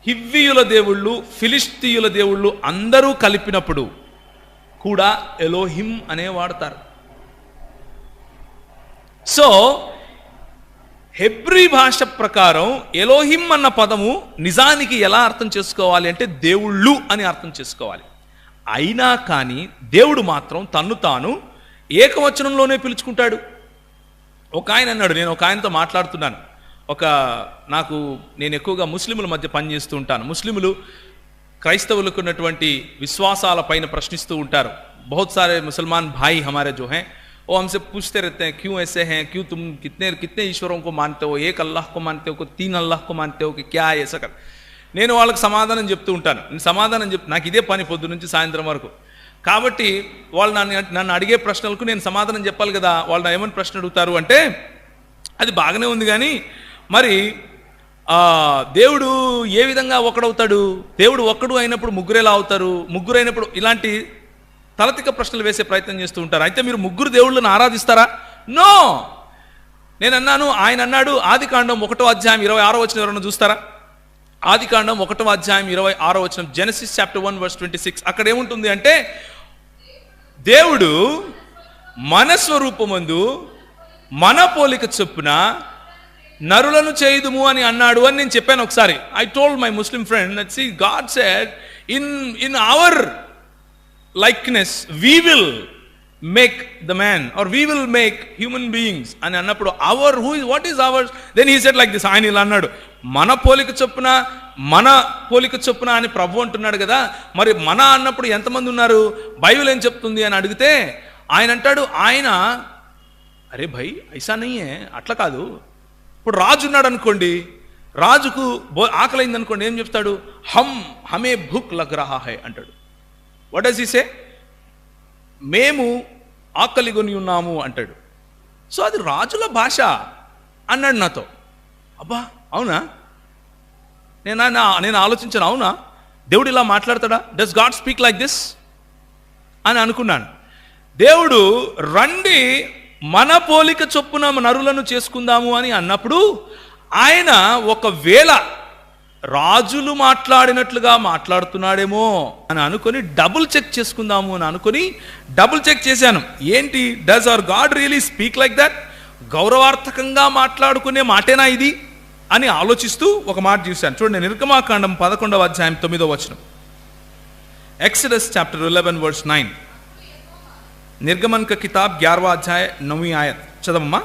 A: హివ్వీయుల దేవుళ్ళు, ఫిలిస్తీయుల దేవుళ్ళు అందరూ కలిపినప్పుడు కూడా ఎలోహిం అనే వాడతారు. సో హెబ్రీ భాష ప్రకారం ఎలోహిం అన్న పదము నిజానికి ఎలా అర్థం చేసుకోవాలి అంటే దేవుళ్ళు అని అర్థం చేసుకోవాలి. అయినా కానీ దేవుడు మాత్రం తన్ను తాను ఏకవచనంలోనే పిలుచుకుంటాడు. ఒక ఆయన అన్నాడు, నేను ఒక ఆయనతో మాట్లాడుతున్నాను, నేను ఎక్కువగా ముస్లిముల మధ్య పనిచేస్తూ ఉంటాను. ముస్లిములు క్రైస్తవులకు ఉన్నటువంటి విశ్వాసాల పైన ప్రశ్నిస్తూ ఉంటారు. बहुत सारे मुसलमान भाई हमारे जो हैं वो हमसे पूछते रहते हैं, क्यों ऐसे हैं, क्यों तुम कितने ईश्वरों को मानते हो, एक अल्लाह को मानते हो, तीन अल्लाह को मानते हो, कि क्या है ऐसा कर. నేను వాళ్ళకి సమాధానం చెప్తూ ఉంటాను. నాకు ఇదే పని పొద్దు నుంచి సాయంత్రం వరకు. కాబట్టి వాళ్ళు నన్ను అడిగే ప్రశ్నలకు నేను సమాధానం చెప్పాలి కదా. వాళ్ళు ఏమని ప్రశ్న అడుగుతారు అంటే, అది బాగానే ఉంది కానీ మరి దేవుడు ఏ విధంగా ఒకడవుతాడు, దేవుడు ఒక్కడు అయినప్పుడు ముగ్గురు ఎలా అవుతారు, ముగ్గురు అయినప్పుడు, ఇలాంటి తలతిక ప్రశ్నలు వేసే ప్రయత్నం చేస్తూ ఉంటారు. అయితే మీరు ముగ్గురు దేవుళ్ళను ఆరాధిస్తారా? నో. నేను అన్నాను, ఆయన అన్నాడు ఆదికాండం 1వ అధ్యాయం 26వ వచనం ఎవరైనా చూస్తారా? ఆదికాండం 1వ అధ్యాయం 26వ వచనం, జెనసిస్ చాప్టర్ 1 వర్స్ 26. అక్కడ ఏముంటుంది అంటే, దేవుడు మన స్వరూపమందు మన పోలిక చొప్పున నరులను చేయుదుము అని అన్నాడు అని నేను చెప్పాను ఒకసారి. I told my Muslim friend that see God said in our likeness we will make the man, or we will make human beings అని అన్నప్పుడు what is ours, then he said like this. ఆయన ఇలా అన్నాడు, మన పోలిక చొప్పున అని ప్రభు అంటున్నాడు కదా, మరి మన అన్నప్పుడు ఎంతమంది ఉన్నారు, బైబిల్ ఏం చెప్తుంది అని అడిగితే ఆయన అంటాడు, అరే భయ్ ఐసా నయ్యే, అట్లా కాదు. ఇప్పుడు రాజు ఉన్నాడు అనుకోండి, రాజుకు ఆకలైంది అనుకోండి, ఏం చెప్తాడు, హమే భూక్ లగ్ రహా హై అంటాడు. వాట్ డస్ హి సే? మేము ఆకలి కొని ఉన్నాము అంటాడు. సో అది రాజుల భాష అన్నాడు నాతో. అబ్బా అవునా, నేను ఆలోచించాను, అవునా దేవుడు ఇలా మాట్లాడతాడా, does God speak like this అని అనుకున్నాను. దేవుడు రండి మన పోలిక చొప్పున నరులను చేసుకుందాము అని అన్నప్పుడు ఆయన ఒకవేళ రాజులు మాట్లాడినట్లుగా మాట్లాడుతున్నాడేమో అని అనుకొని డబుల్ చెక్ చేసుకుందాము అని అనుకొని డబుల్ చెక్ చేశాను. ఏంటి, does our God really speak like that? గౌరవార్థకంగా మాట్లాడుకునే మాటేనా ఇది అని ఆలోచిస్తూ ఒక మాట చూశాను. చూడండి, నిర్గమాకాండం 11వ అధ్యాయం 9వ వచనం. Exodus chapter 11 verse 9. निर्गमन का किताब 11वां अध्याय 9वीं आयत చదవమ్మా.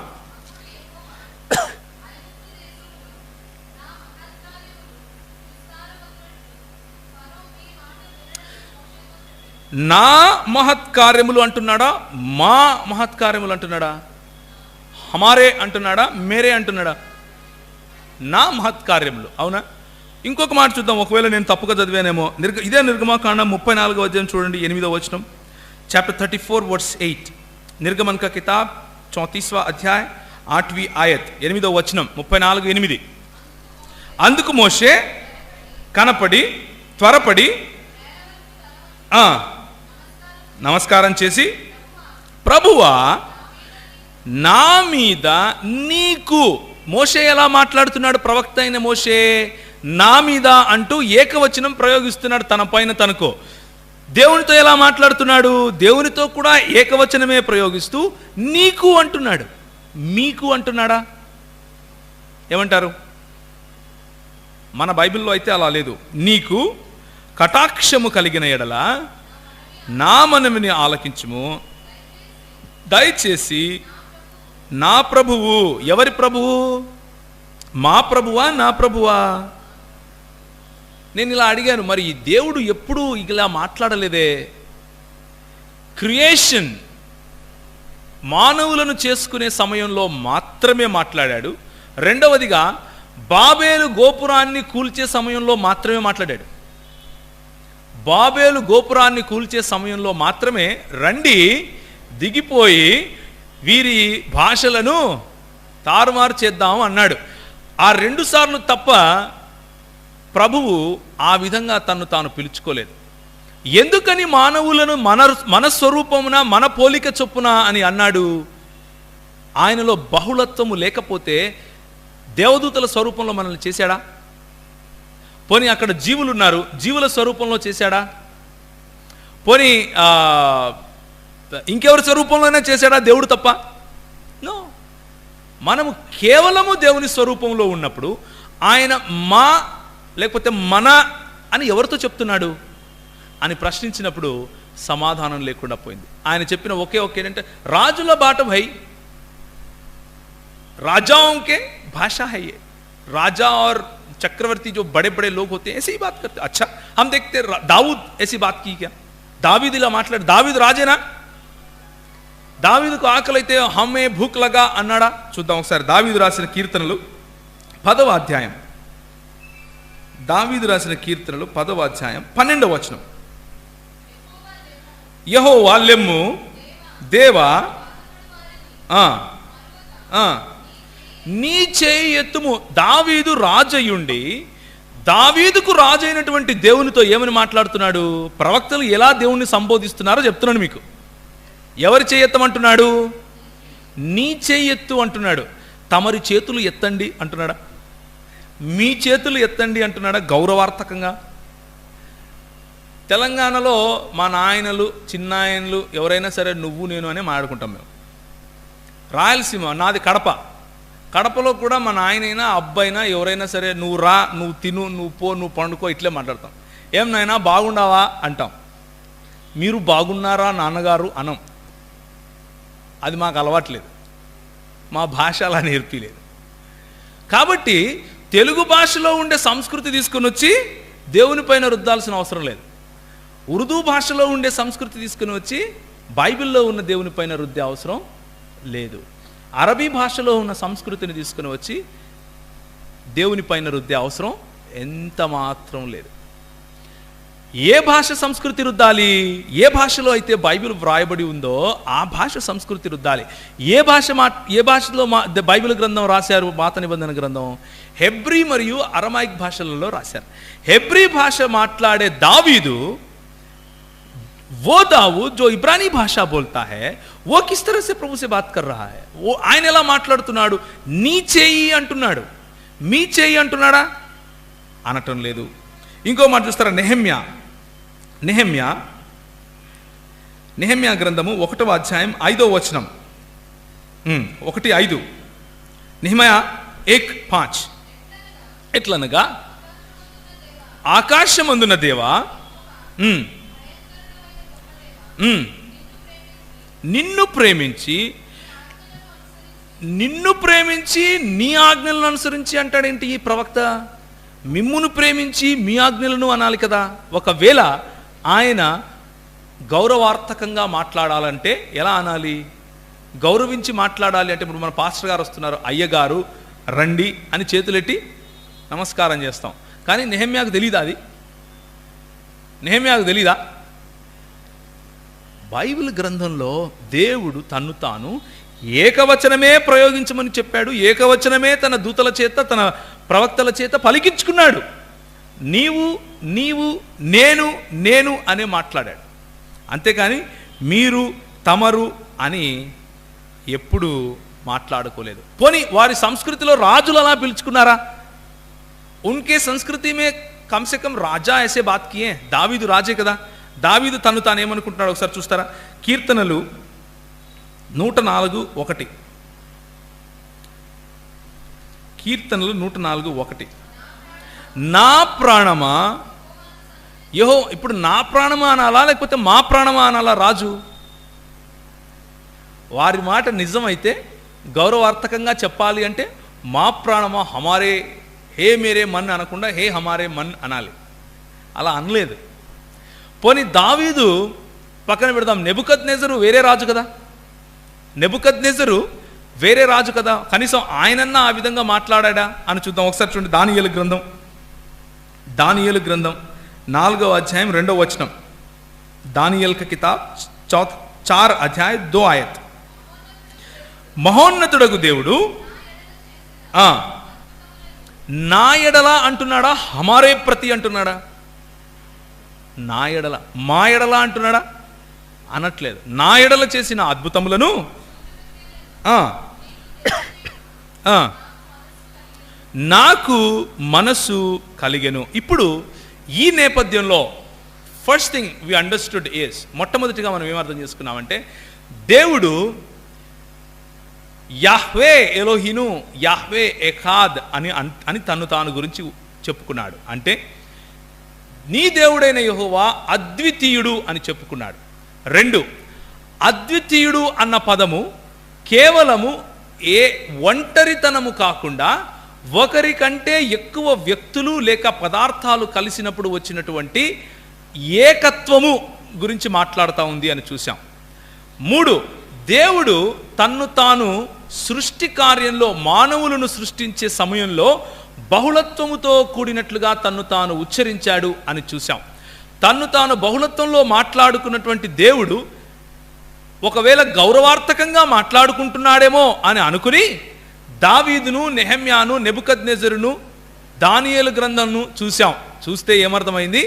A: నా మహత్కార్యములు అంటున్నాడా, మా మహత్కార్యములు అంటున్నాడా, హమారే అంటున్నాడా, మేరే అంటున్నాడా? నా మహత్కార్యములు. అవునా? ఇంకొక మాట చూద్దాం, ఒకవేళ నేను తప్పుగా చదివానేమో. ఇదే నిర్గమాకాండం 34వ అధ్యాయం చూడండి, 8వ వచనం. Chapter 34 verse 8. निर्गमन का किताब 34वां अध्याय 8वीं आयत 8వ వచనం 34:8. అందుకు మోషే కనపడి త్వరపడి నమస్కారం చేసి, ప్రభువా నా మీద నీకు. మోషే ఎలా మాట్లాడుతున్నాడు? ప్రవక్త అయిన మోషే నా మీద అంటూ ఏకవచనం ప్రయోగిస్తున్నాడు తన పైన తనకు. దేవునితో ఎలా మాట్లాడుతున్నాడు? దేవునితో కూడా ఏకవచనమే ప్రయోగిస్తూ నీకు అంటున్నాడు. మీకు అంటున్నాడా? ఏమంటారు? మన బైబిల్లో అయితే అలా లేదు. నీకు కటాక్షము కలిగిన ఎడల నా మనవిని ఆలకించుము, దయచేసి నా ప్రభువు. ఎవరి ప్రభువు? మా ప్రభువా, నా ప్రభువా? నేను ఇలా అడిగాను, మరి ఈ దేవుడు ఎప్పుడు ఇలా మాట్లాడలేదే? క్రియేషన్, మానవులను చేసుకునే సమయంలో మాత్రమే మాట్లాడాడు. రెండవదిగా బాబేలు గోపురాన్ని కూల్చే సమయంలో మాత్రమే మాట్లాడాడు. బాబేలు గోపురాన్ని కూల్చే సమయంలో మాత్రమే రండి దిగిపోయి వీరి భాషలను తారుమారు చేద్దాం అన్నాడు. ఆ 2 సార్లు తప్ప ప్రభువు ఆ విధంగా తన్ను తాను పిలుచుకోలేదు. ఎందుకని మానవులను మన స్వరూపమున మన పోలిక చొప్పున అని అన్నాడు? ఆయనలో బహుళత్వము లేకపోతే దేవదూతల స్వరూపంలో మనల్ని చేశాడా? పోనీ అక్కడ జీవులు ఉన్నారు, జీవుల స్వరూపంలో చేశాడా? పోనీ ఇంకెవరి స్వరూపంలోనే చేశాడా దేవుడు తప్ప? నో. మనము కేవలము దేవుని స్వరూపంలో ఉన్నప్పుడు ఆయన మా లేకపోతే మన అని ఎవరితో చెప్తున్నాడు అని ప్రశ్నించినప్పుడు సమాధానం లేకుండా పోయింది. ఆయన చెప్పిన ఒకే ఏంటంటే, రాజుల బాట భై, राजाओं के भाषा है ये. राजा और चक्रवर्ती जो बड़े बड़े लोग होते हैं ऐसे ही बात करते. अच्छा, हम देखते दाऊद ऐसी बात की क्या? दावीद ఇలా మాట్లాడు. దావీదు రాజేనా? దావీదుకు ఆకలైతే హమ్మే భూక్ లగా అన్నాడా? చూద్దాం ఒకసారి. దావీదు రాసిన కీర్తనలు 10వ అధ్యాయం. దావీదు రాసిన కీర్తనలు 10వ అధ్యాయం 12వ వచనం. యెహోవా లెమ్ము, దేవా నీ చేయి ఎత్తుము. దావీదు రాజయ్యుండి దావీదుకు రాజైనటువంటి దేవునితో ఏమని మాట్లాడుతున్నాడు? ప్రవక్తలు ఎలా దేవుణ్ణి సంబోధిస్తున్నారో చెప్తున్నాను మీకు. ఎవరి చేయి ఎత్తమంటున్నాడు? నీ చేయి ఎత్తు అంటున్నాడు. తమరి చేతులు ఎత్తండి అంటున్నాడా? మీ చేతులు ఎత్తండి అంటున్నాడా? గౌరవార్థకంగా. తెలంగాణలో మా నాయనలు చిన్నాయనలు ఎవరైనా సరే నువ్వు నేను అనే మాట్లాడుకుంటాం మేము. రాయలసీమ, నాది కడప. కడపలో కూడా మా నాయనైనా అబ్బాయినా ఎవరైనా సరే నువ్వు రా, నువ్వు తిను, నువ్వు పో, నువ్వు పండుకో ఇట్లే మాట్లాడతాం. ఏం నాయనా బాగుండావా అంటాం. మీరు బాగున్నారా నాన్నగారు అనం. అది మాకు అలవాట్లేదు, మా భాష అలా నేర్పిలేదు. కాబట్టి తెలుగు భాషలో ఉండే సంస్కృతి తీసుకుని వచ్చి దేవుని పైన రుద్దాల్సిన అవసరం లేదు. ఉర్దూ భాషలో ఉండే సంస్కృతి తీసుకుని వచ్చి బైబిల్లో ఉన్న దేవుని పైన రుద్దే అవసరం లేదు. అరబీ భాషలో ఉన్న సంస్కృతిని తీసుకుని వచ్చి దేవుని పైన రుద్దే అవసరం ఎంత మాత్రం లేదు. ఏ భాష సంస్కృతి రుద్దాలి? ఏ భాషలో అయితే బైబిల్ వ్రాయబడి ఉందో ఆ భాష సంస్కృతి రుద్దాలి. ఏ భాషలో బైబిల్ గ్రంథం రాశారు? పాత నిబంధన గ్రంథం హెబ్రీ మరియు అరమాయిక్ భాషలలో రాశారు. హెబ్రీ భాష మాట్లాడే దావీదు, वो दाऊद जो इब्रानी भाषा बोलता है वो किस तरह से प्रभु से बात कर रहा है? वो ఆయన ఎలా మాట్లాడుతున్నాడు? నీ చేయి అంటున్నాడు, మీ చేయి అంటున్నాడా? అనటం లేదు. ఇంకో మాట చూస్తారా? నెహెమ్యా గ్రంథము 1వ అధ్యాయం 5వ వచనం. 1:5. నెహెమ్యా 1:5. ఎట్లనగా ఆకాశమందున దేవా, నిన్ను ప్రేమించి నీ ఆజ్ఞలను అనుసరించి అంటాడేంటి ఈ ప్రవక్త? మిమ్మును ప్రేమించి మీ ఆజ్ఞలను అనాలి కదా. ఒకవేళ ఆయన గౌరవార్థకంగా మాట్లాడాలంటే ఎలా అనాలి? గౌరవించి మాట్లాడాలి అంటే ఇప్పుడు మన పాస్టర్ గారు వస్తున్నారు, అయ్యగారు రండి అని చేతులెట్టి నమస్కారం చేస్తాం. కానీ నెహెమ్యాకు తెలీదా? అది నెహెమ్యాకు తెలీదా? బైబిల్ గ్రంథంలో దేవుడు తన్ను తాను ఏకవచనమే ప్రయోగించమని చెప్పాడు. ఏకవచనమే తన దూతల చేత, తన ప్రవక్తల చేత పలికించుకున్నాడు. నీవు నీవు నేను నేను అనే మాట్లాడాడు. అంతేకాని మీరు తమరు అని ఎప్పుడు మాట్లాడుకోలేదు. పోనీ వారి సంస్కృతిలో రాజులు అలా పిలుచుకున్నారా? ఉన్కే సంస్కృతి మే కమ్ సే కమ్ రాజా ఐసే బాత్ కియే. దావీదు రాజే కదా. దావీదు తను తాను ఏమనుకుంటున్నాడు ఒకసారి చూస్తారా? కీర్తనలు 104:1. కీర్తనలు 104:1. నా ప్రాణమా యెహో. ఇప్పుడు నా ప్రాణమా అనాలా లేకపోతే మా ప్రాణమా అనాలా? రాజు వారి మాట నిజమైతే గౌరవార్థకంగా చెప్పాలి అంటే మా ప్రాణమా, హమారే, హే మేరే మన్ అనకుండా హే హమారే మన్ అనాలి. అలా అనలేదు. పోనీ దావీదు పక్కన పెడదాం, నెబుకద్నెజరు వేరే రాజు కదా. నెబుకద్నెజరు వేరే రాజు కదా. కనీసం ఆయనన్నా ఆ విధంగా మాట్లాడా అని చూద్దాం. ఒకసారి చూడండి, దానియేలు గ్రంథం 4వ అధ్యాయం 2వ వచనం. దానియేల్ కా కితాబ్ 4 అధ్యాయ 2 ఆయత్. మహోన్నతుడగు దేవుడు నా ఎడల అంటున్నాడా, హమారే ప్రతి అంటున్నాడా? నా ఎడల, మా ఎడల అంటున్నాడా? అనట్లేదు. నా ఎడల చేసిన అద్భుతములను నాకు మనసు కలిగెను. ఇప్పుడు ఈ నేపథ్యంలో first thing we understood is, మొట్టమొదటిగా మనం ఏమర్థం చేసుకున్నామంటే దేవుడు యాహ్వే ఎలోహిను, యాహ్వే ఎఖాద్ అని తను తాను గురించి చెప్పుకున్నాడు. అంటే నీ దేవుడైన యెహోవా అద్వితీయుడు అని చెప్పుకున్నాడు. 2, అద్వితీయుడు అన్న పదము కేవలము ఒంటరితనము కాకుండా ఒకరికంటే ఎక్కువ వ్యక్తులు లేక పదార్థాలు కలిసినప్పుడు వచ్చినటువంటి ఏకత్వము గురించి మాట్లాడుతూ ఉంది అని చూసాం. 3, దేవుడు తన్ను తాను సృష్టి కార్యంలో, మానవులను సృష్టించే సమయంలో బహుళత్వముతో కూడినట్లుగా తన్ను తాను ఉచ్చరించాడు అని చూసాం. తన్ను తాను బహుళత్వంలో మాట్లాడుకున్నటువంటి దేవుడు ఒకవేళ గౌరవార్థకంగా మాట్లాడుకుంటున్నాడేమో అని అనుకుని దావీదును, నెహెమ్యాను, నెబుకద్నెజరును, దానియేలు గ్రంథంను చూసాం. చూస్తే ఏమర్థమైంది?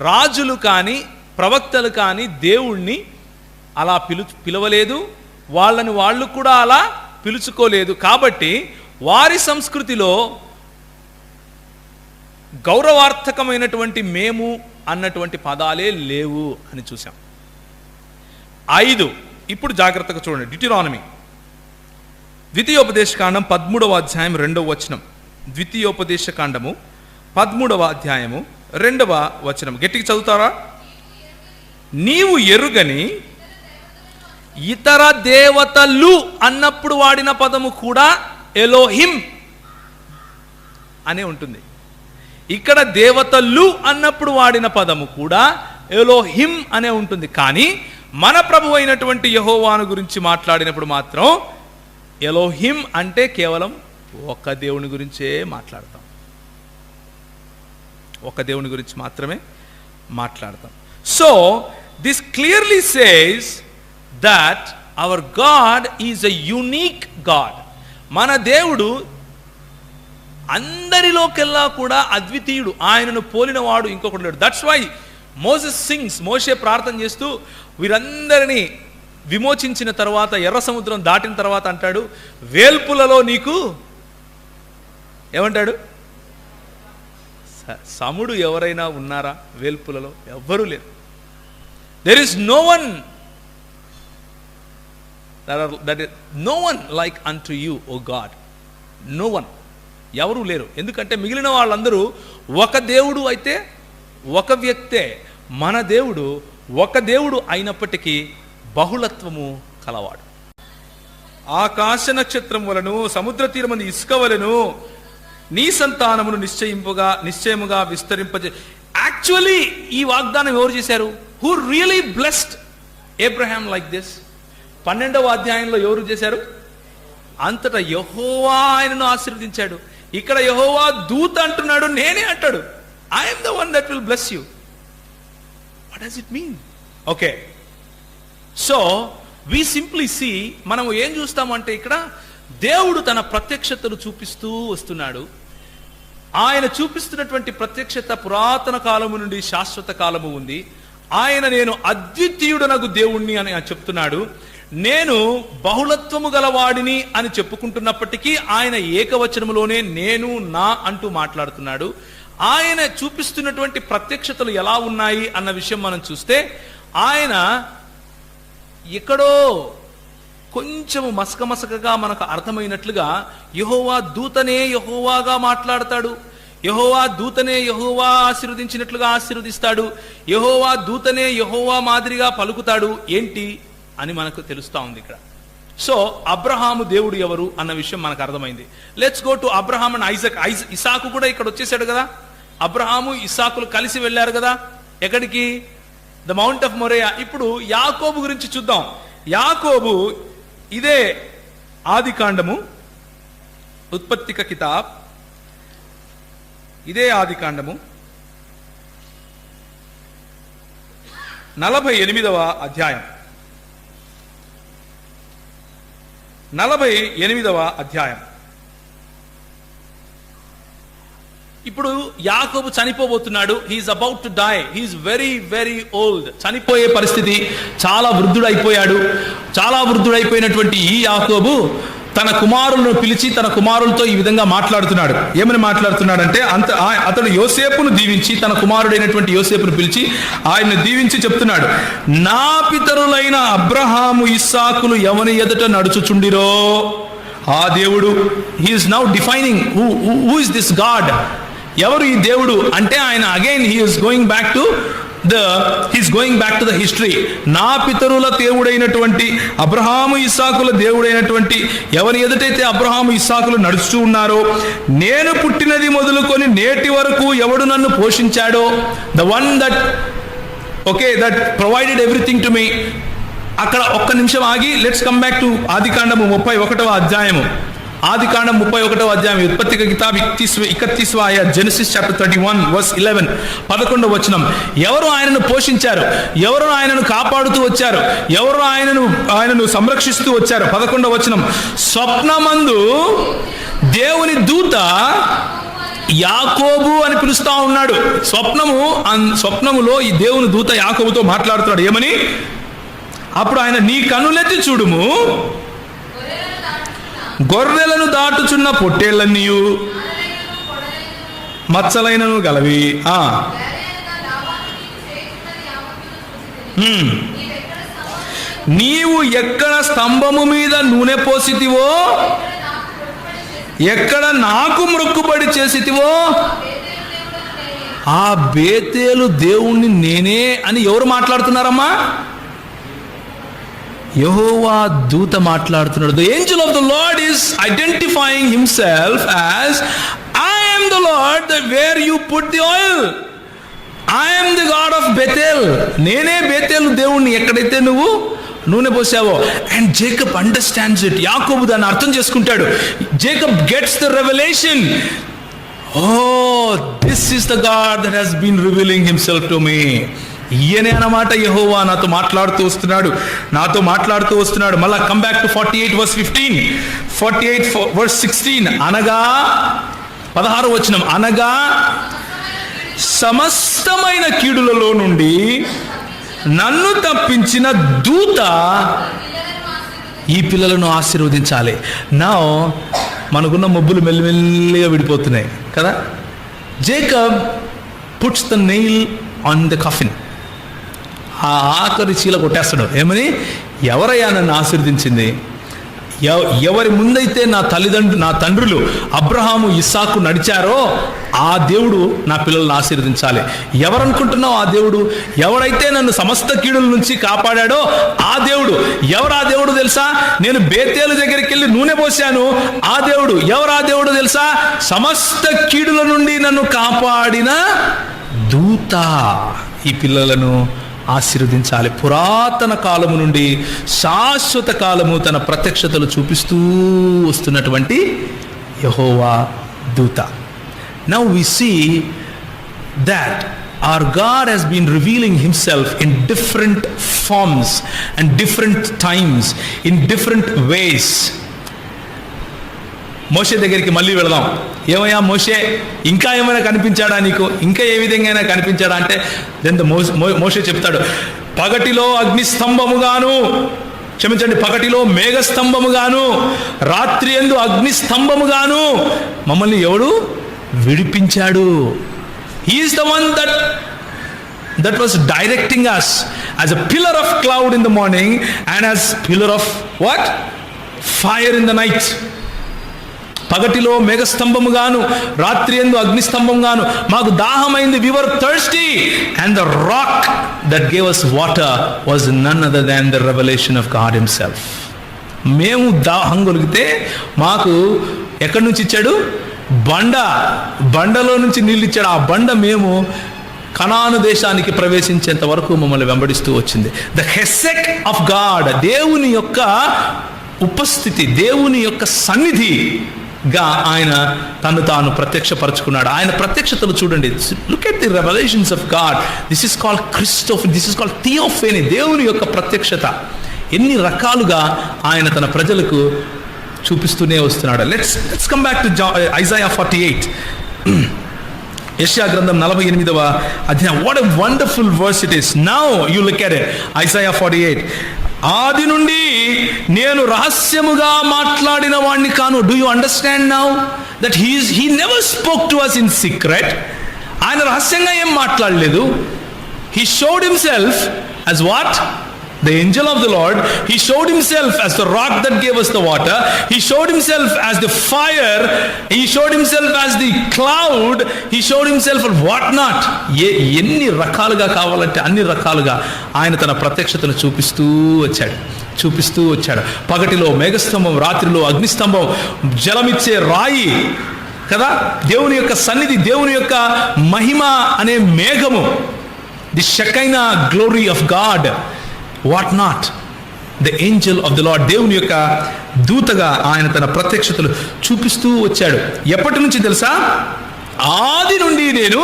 A: రాజులు కానీ ప్రవక్తలు కానీ దేవుణ్ణి అలా పిలవలేదు, వాళ్ళని వాళ్ళు కూడా అలా పిలుచుకోలేదు. కాబట్టి వారి సంస్కృతిలో గౌరవార్థకమైనటువంటి మేము అన్నటువంటి పదాలే లేవు అని చూసాం. 5, ఇప్పుడు జాగ్రత్తగా చూడండి. డ్యూటెరానమీ ద్వితీయోపదేశకాండం 13వ అధ్యాయం 2వ వచనం. ద్వితీయోపదేశకాండము 13వ అధ్యాయము 2వ వచనం. గట్టిగా చదువుతారా? నీవు ఎరుగని ఇతర దేవతలు అన్నప్పుడు వాడిన పదము కూడా ఎలోహిం అనే ఉంటుంది. ఇక్కడ దేవతలు అన్నప్పుడు వాడిన పదము కూడా ఎలోహిం అనే ఉంటుంది. కానీ మన ప్రభు అయినటువంటి యెహోవాను గురించి మాట్లాడినప్పుడు మాత్రం ఎలోహిం అంటే కేవలం ఒక దేవుని గురించే మాట్లాడతాం. ఒక దేవుని గురించి మాత్రమే మాట్లాడతాం. So this clearly says that our God is a unique God. మన దేవుడు అందరిలోకెల్లా కూడా అద్వితీయుడు. ఆయనను పోలిన వాడు ఇంకొకడు లేడు. దట్స్ వై మోసెస్ సింగ్స్, మోషే ప్రార్థన చేస్తూ వీరందరినీ విమోచించిన తర్వాత, ఎర్ర సముద్రం దాటిన తర్వాత అంటాడు, వేల్పులలో నీకు ఏమంటాడు? సముడు ఎవరైనా ఉన్నారా వేల్పులలో? ఎవ్వరూ లేరు. There is no one that is no one like unto you, O God. No one. ఎవరూ లేరు. ఎందుకంటే మిగిలిన వాళ్ళందరూ ఒక దేవుడు అయితే ఒక వ్యక్తే. మన దేవుడు ఒక దేవుడు అయినప్పటికీ బహుళత్వము కలవాడు. ఆకాశ నక్షత్రం వలను సముద్ర తీరమంది ఇసుక వలను నీ సంతానమును నిశ్చయముగా విస్తరింపజే. యాక్చువల్లీ ఈ వాగ్దానం ఎవరు చేశారు? Who really blessed Abraham like this? 12వ అధ్యాయంలో ఎవరు చేశారు? అంతటా యెహోవా ఆయనను ఆశీర్వదించాడు. ఇక్కడ యెహోవా దూత అంటున్నాడు, నేనే అంటాడు, I am the one that will bless you. What does it mean? Okay, so we simply see, మనం ఏం చూస్తామంటే ఇక్కడ దేవుడు తన ప్రత్యక్షతను చూపిస్తూ వస్తున్నాడు. ఆయన చూపిస్తున్నటువంటి ప్రత్యక్షత పురాతన కాలము నుండి శాశ్వత కాలము ఉంది. ఆయన నేను అద్వితీయుడనగు దేవుణ్ణి అని చెప్తున్నాడు. నేను బహుళత్వము గలవాడిని అని చెప్పుకుంటున్నప్పటికీ ఆయన ఏకవచనములోనే నేను నా అంటూ మాట్లాడుతున్నాడు. ఆయన చూపిస్తున్నటువంటి ప్రత్యక్షతలు ఎలా ఉన్నాయి అన్న విషయం మనం చూస్తే, ఆయన ఎక్కడో కొంచెము మసకమసకగా మనకు అర్థమైనట్లుగా యెహోవా దూతనే యెహోవాగా మాట్లాడతాడు. యెహోవా దూతనే యెహోవా ఆశీర్వదించినట్లుగా ఆశీర్వదిస్తాడు. యెహోవా దూతనే యెహోవా మాదిరిగా పలుకుతాడు. ఏంటి అని మనకు తెలుస్తా ఉంది ఇక్కడ. సో అబ్రహాము దేవుడు ఎవరు అన్న విషయం మనకు అర్థమైంది. Let's go to Abraham and Isaac. ఇసాకు కూడా ఇక్కడ వచ్చేసాడు కదా. అబ్రహాము ఇసాకులు కలిసి వెళ్ళారు కదా. ఎక్కడికి? The mount of Moriah. ఇప్పుడు యాకోబు గురించి చూద్దాం. యాకోబు, ఇదే ఆది కాండము, ఉత్పత్తిక కితాబ్, ఇదే ఆది కాండము 48వ అధ్యాయం. 48వ అధ్యాయం. ఇప్పుడు యాకోబు చనిపోబోతున్నాడు. He's about to die. He's very very old. చనిపోయే పరిస్థితి, చాలా వృద్ధుడైపోయాడు. చాలా వృద్ధుడైపోయినటువంటి ఈ యాకోబు తన కుమారులను పిలిచి తన కుమారులతో ఈ విధంగా మాట్లాడుతున్నాడు. ఏమని మాట్లాడుతున్నాడంటే, అతడు యోసేపును దీవించి, తన కుమారుడైనటువంటి యోసేపును పిలిచి ఆయన్ని దీవించి చెప్తున్నాడు, నా పితరులైన అబ్రహాము ఇస్సాకులు ఎవని ఎదుట నడుచుచుండిరో ఆ దేవుడు. He is now defining who is this God. ఎవరు ఈ దేవుడు అంటే, ఆయన again he is going back to the history. నా పితరుల దేవుడైనటువంటి అబ్రహాము ఇస్సాకుల దేవుడైనటువంటి ఎవరి ఎదుటైతే అబ్రహాము ఇస్సాకులు నడుస్తూ ఉన్నారో, నేను పుట్టినది మొదలుకొని నేటి వరకు ఎవడు నన్ను పోషించాడో, the one that provided everything to me. అక్కడ ఒక్క నిమిషం ఆగి లెట్స్ కమ్ బ్యాక్ టు ఆది కాండము 31వ అధ్యాయము. ఆది కాండం 31వ అధ్యాయం, ఉత్పత్తిక కితాబ్ 31వ ఆయా, జెనసిస్ చాప్టర్ 31 వర్స్ 11, 11వ వచనం. ఎవరు ఆయనను పోషించారు? ఎవరు ఆయనను కాపాడుతూ వచ్చారు? ఎవరు ఆయనను సంరక్షిస్తూ వచ్చారు? 11వ వచనం, స్వప్నమందు దేవుని దూత యాకోబు అని పిలుస్తా ఉన్నాడు. స్వప్నములో ఈ దేవుని దూత యాకోబుతో మాట్లాడుతున్నాడు. ఏమని? అప్పుడు ఆయన, నీ కనులెత్తి చూడుము, గొర్రెలను దాటుచున్న పొట్టేళ్లన్నీయు మచ్చలైనను గలవి. నీవు ఎక్కడ స్తంభము మీద నూనె పోసితివో, ఎక్కడ నాకు మొక్కుబడి చేసితివో ఆ బేతేలు దేవుణ్ణి నేనే అని ఎవరు మాట్లాడుతున్నారమ్మా? యెహోవా దూత మాట్లాడుతున్నాడు. The angel of the Lord is identifying himself as, I am the Lord where you put the oil. I am the God of Bethel. నేనే బేతేలు దేవుణ్ణి, ఎక్కడైతే నువ్వు నూనె పోసావో. And Jacob understands it. యాకోబు దాన్ని అర్థం చేసుకుంటాడు. Jacob gets the revolution. Oh, this is the God that has been revealing himself to me. ఈయనే అన్నమాట యెహోవా నాతో మాట్లాడుతూ వస్తున్నాడు. మళ్ళా come back to 48 verse 15, 48 verse 16. అనగా 16వ వచనం, అనగా సమస్తమైన కీడులలో నుండి నన్ను తప్పించిన దూత ఈ పిల్లలను ఆశీర్వదించాలి. నా మనకున్న మబ్బులు మెల్లిమెల్లిగా విడిపోతున్నాయి కదా. Jacob puts the nail on the coffin. ఆ ఆఖరి చీల కొట్టేస్తాడు. ఏమని? ఎవరయ్యా నన్ను ఆశీర్వదించింది? ఎవరి ముందైతే నా తండ్రులు అబ్రహాము ఇస్సాకు నడిచారో ఆ దేవుడు నా పిల్లల్ని ఆశీర్వదించాలి. ఎవరనుకుంటున్నావు ఆ దేవుడు? ఎవరైతే నన్ను సమస్త కీడుల నుంచి కాపాడాడో ఆ దేవుడు. ఎవరు ఆ దేవుడు తెలుసా? నేను బేతేలు దగ్గరికి వెళ్ళి నూనె పోసాను, ఆ దేవుడు. ఎవరు ఆ దేవుడు తెలుసా? సమస్త కీడుల నుండి నన్ను కాపాడిన దూత. ఈ పిల్లలను ఆశీర్వదించాలి. పురాతన కాలము నుండి శాశ్వత కాలము తన ప్రత్యక్షతలు చూపిస్తూ వస్తున్నటువంటి యెహోవా దూత. Now we see that our God has been revealing himself in different forms and different times, in different ways. మోషే దగ్గరికి మళ్ళీ వెళదాం. ఏమయ్యా మోషే, ఇంకా ఏమైనా కనిపించాడా నీకు? ఇంకా ఏ విధంగా కనిపించాడా అంటే మోషే చెప్తాడు, పగటిలో అగ్నిస్తంభముగాను, క్షమించండి, పగటిలో మేఘస్తంభముగాను, రాత్రి యందు అగ్నిస్తంభముగాను మమ్మల్ని ఎవడు విడిపించాడు. He is the one that was directing us as a pillar of cloud in the morning and as pillar of what? Fire in the night. పగటిలో మేఘస్తంభముగాను, రాత్రి యందు అగ్నిస్తంభముగాను మాకు దాహమైంది. we were thirsty and the rock that gave us water was none other than the revelation of God himself. మేము దాహం కలిగితే మాకు ఎక్కడి నుంచి ఇచ్చాడు? బండలో నుంచి నీళ్ళు ఇచ్చాడు. ఆ బండ మేము కనాను దేశానికి ప్రవేశించేంత వరకు మమ్మల్ని వెంబడిస్తూ వచ్చింది. ద హెసెక్ ఆఫ్ గాడ్, దేవుని యొక్క ఉపస్థితి, దేవుని యొక్క సన్నిధిగా ఆయన తను తాను ప్రత్యక్షపరచుకున్నాడు. ఆయన ప్రత్యక్షతలు చూడండి. Look at the revolutions of God. This is called christophany, this is called theophany. దేవుని యొక్క ప్రత్యక్షత ఎన్ని రకాలుగా ఆయన తన ప్రజలకు చూపిస్తూనే వస్తున్నాడు. Let's come back to Isaiah 48. యెషయా గ్రంథం 48వ అధ్యాయం. What a wonderful verse it is. Now you look at it. Isaiah 48. ఆది నుండి నేను రహస్యముగా మాట్లాడిన వాడిని కాను. Do you understand now that he never spoke to us in secret. ఆయన రహస్యంగా ఏం మాట్లాడలేదు. He showed himself as what? The angel of the Lord. He showed himself as the rock that gave us the water. He showed himself as the fire. He showed himself as the cloud. He showed himself as what not. ఎన్ని రకాలుగా కావాలంటే అన్ని రకాలుగా ఆయన తన ప్రత్యక్షతను చూపిస్తూ వచ్చాడు. పగటిలో మేఘస్తంభం, రాత్రిలో అగ్నిస్తంభం, జలమిచ్చే రాయి కదా, దేవుని యొక్క సన్నిధి, దేవుని యొక్క మహిమ అనే మేఘము, the Shekinah glory of God. What not, the angel of the Lord. దేవుని యొక్క దూతగా ఆయన తన ప్రత్యక్షతలు చూపిస్తూ వచ్చాడు. ఎప్పటి నుంచి తెలుసా? ఆది నుండి నేను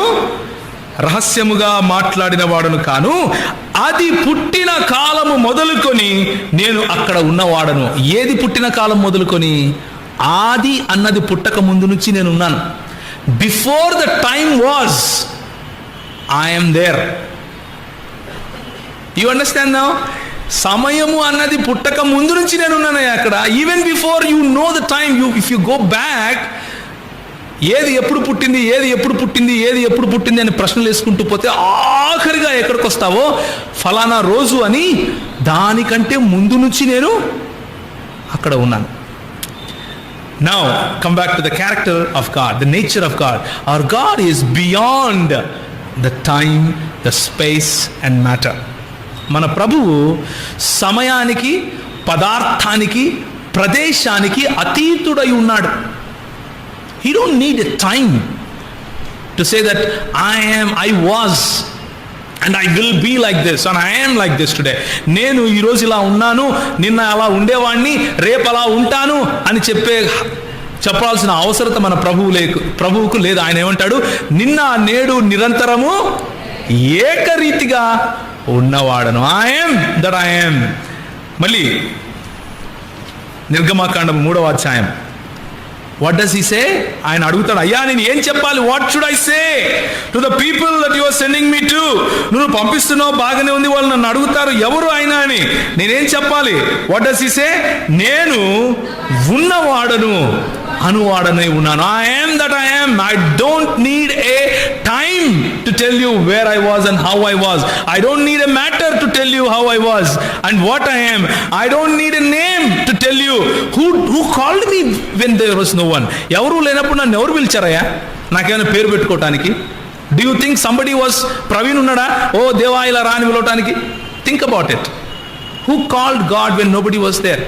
A: రహస్యముగా మాట్లాడిన వాడను కాను, అది పుట్టిన కాలము మొదలుకొని నేను అక్కడ ఉన్నవాడను. ఏది పుట్టిన కాలం మొదలుకొని? ఆది అన్నది పుట్టక ముందు నుంచి నేను ఉన్నాను. Before the time was, I am there. You understand now? సమయము అన్నది పుట్టక ముందు నుంచి నేను ఉన్నాను అక్కడ. Even before you know the time, if you go back, ఏది ఎప్పుడు పుట్టింది అని ప్రశ్నలు వేసుకుంటూ పోతే ఆఖరిగా ఎక్కడికి వస్తావో ఫలానా రోజు అని, దానికంటే ముందు నుంచి నేను అక్కడ ఉన్నాను. Now come back to the character of God, the nature of God. Our God is beyond the time, the space and matter. మన ప్రభువు సమయానికి, పదార్థానికి, ప్రదేశానికి అతీతుడై ఉన్నాడు. He don't need a time to say that I was and I will be like this and I am like this today. నేను ఈరోజు ఇలా ఉన్నాను, నిన్న అలా ఉండేవాడిని, రేపు అలా ఉంటాను అని చెప్పాల్సిన అవసరత మన ప్రభువుకు లేదు. ఆయన ఏమంటాడు? నిన్న నేడు నిరంతరము ఏకరీతిగా ఉన్నవాడను. I'm that I'm. మళ్ళీ నిర్గమకాండం 3వ అధ్యాయం. What does he say? ఆయన అడుగుతాడు, అయ్యా నేను ఏం చెప్పాలి? What should I say to the people that you are sending me to? నువ్వు పంపిస్తున్నావు, బాగానే ఉంది, వాళ్ళు నన్ను అడుగుతారు ఎవరు ఆయన అని, నేనేం చెప్పాలి? What does he say? నేను ఉన్నవాడను. అనువాడనే ఉన్నాను. I am that I am. I don't need a time to tell you where I was and how I was. I don't need a matter to tell you how I was and what I am. I don't need a name to tell you who called me when there was no one. ఎవరు లేనప్పుడు నన్ను ఎవరు పిలిచారయ్యా నాకేమైనా పేరు పెట్టుకోవటానికి? Do you think somebody was Praveen ఉన్నాడా ఓ దేవా ఇలా రాని పిలవటానికి? Think about it. Who called God when nobody was there?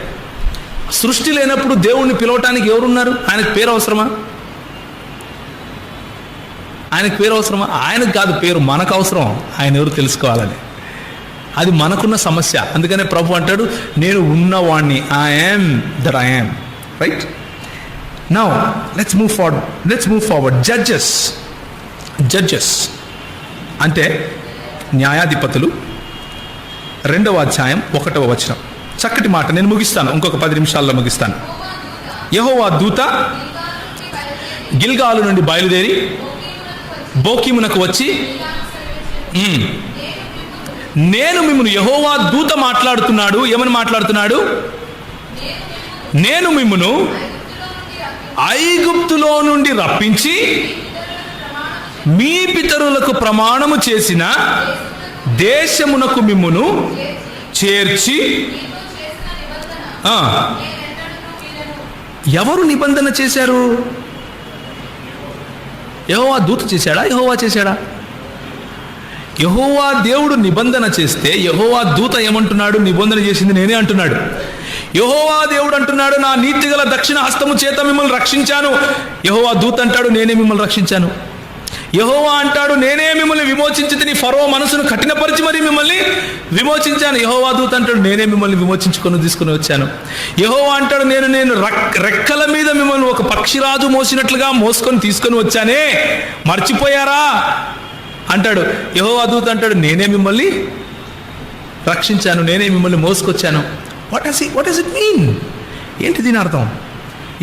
A: సృష్టి లేనప్పుడు దేవుణ్ణి పిలవటానికి ఎవరున్నారు? ఆయనకు పేరు అవసరమా? ఆయనకు పేరు అవసరమా? ఆయనకు కాదు పేరు, మనకు అవసరం ఆయన ఎవరు తెలుసుకోవాలని. అది మనకున్న సమస్య. అందుకనే ప్రభు అంటాడు నేను ఉన్నవాణ్ణి. I am that I am. Right now let's move forward. Judges అంటే న్యాయాధిపతులు 2వ అధ్యాయం 1వ వచనం. చక్కటి మాట, నేను ముగిస్తాను, ఇంకొక 10 నిమిషాల్లో ముగిస్తాను. యెహోవా దూత గిల్గాలు నుండి బయలుదేరి బోకీమునకు వచ్చి నేను మిమ్మును, యెహోవా దూత మాట్లాడుతున్నాడు. ఏమని మాట్లాడుతున్నాడు? నేను మిమ్మును ఐగుప్తులో నుండి రప్పించి మీ పితరులకు ప్రమాణము చేసిన దేశమునకు మిమ్మును చేర్చి. ఎవరు నిబంధన చేశారు? యెహోవా దూత చేశాడా? యెహోవా చేశాడా? యెహోవా దేవుడు నిబంధన చేస్తే యెహోవా దూత ఏమంటున్నాడు? నిబంధన చేసింది నేనే అంటున్నాడు. యెహోవా దేవుడు అంటున్నాడు నా నీతిగల దక్షిణ హస్తము చేత మిమ్మల్ని రక్షించాను. యెహోవా దూత అంటాడు నేనే మిమ్మల్ని రక్షించాను. యెహోవా అంటాడు నేనే మిమ్మల్ని విమోచించి ఫరో మనసును కఠినపరిచి మరి మిమ్మల్ని విమోచించాను. యెహోవా దూత అంటాడు నేనే మిమ్మల్ని విమోచించుకొని తీసుకుని వచ్చాను. యెహోవా అంటాడు నేను రెక్కల మీద మిమ్మల్ని ఒక పక్షిరాజు మోసినట్లుగా మోసుకొని తీసుకొని వచ్చానే, మర్చిపోయారా అంటాడు. యెహోవా దూత అంటాడు నేనే మిమ్మల్ని రక్షించాను, నేనే మిమ్మల్ని మోసుకొచ్చాను. What does it mean? ఏంటి దీని అర్థం?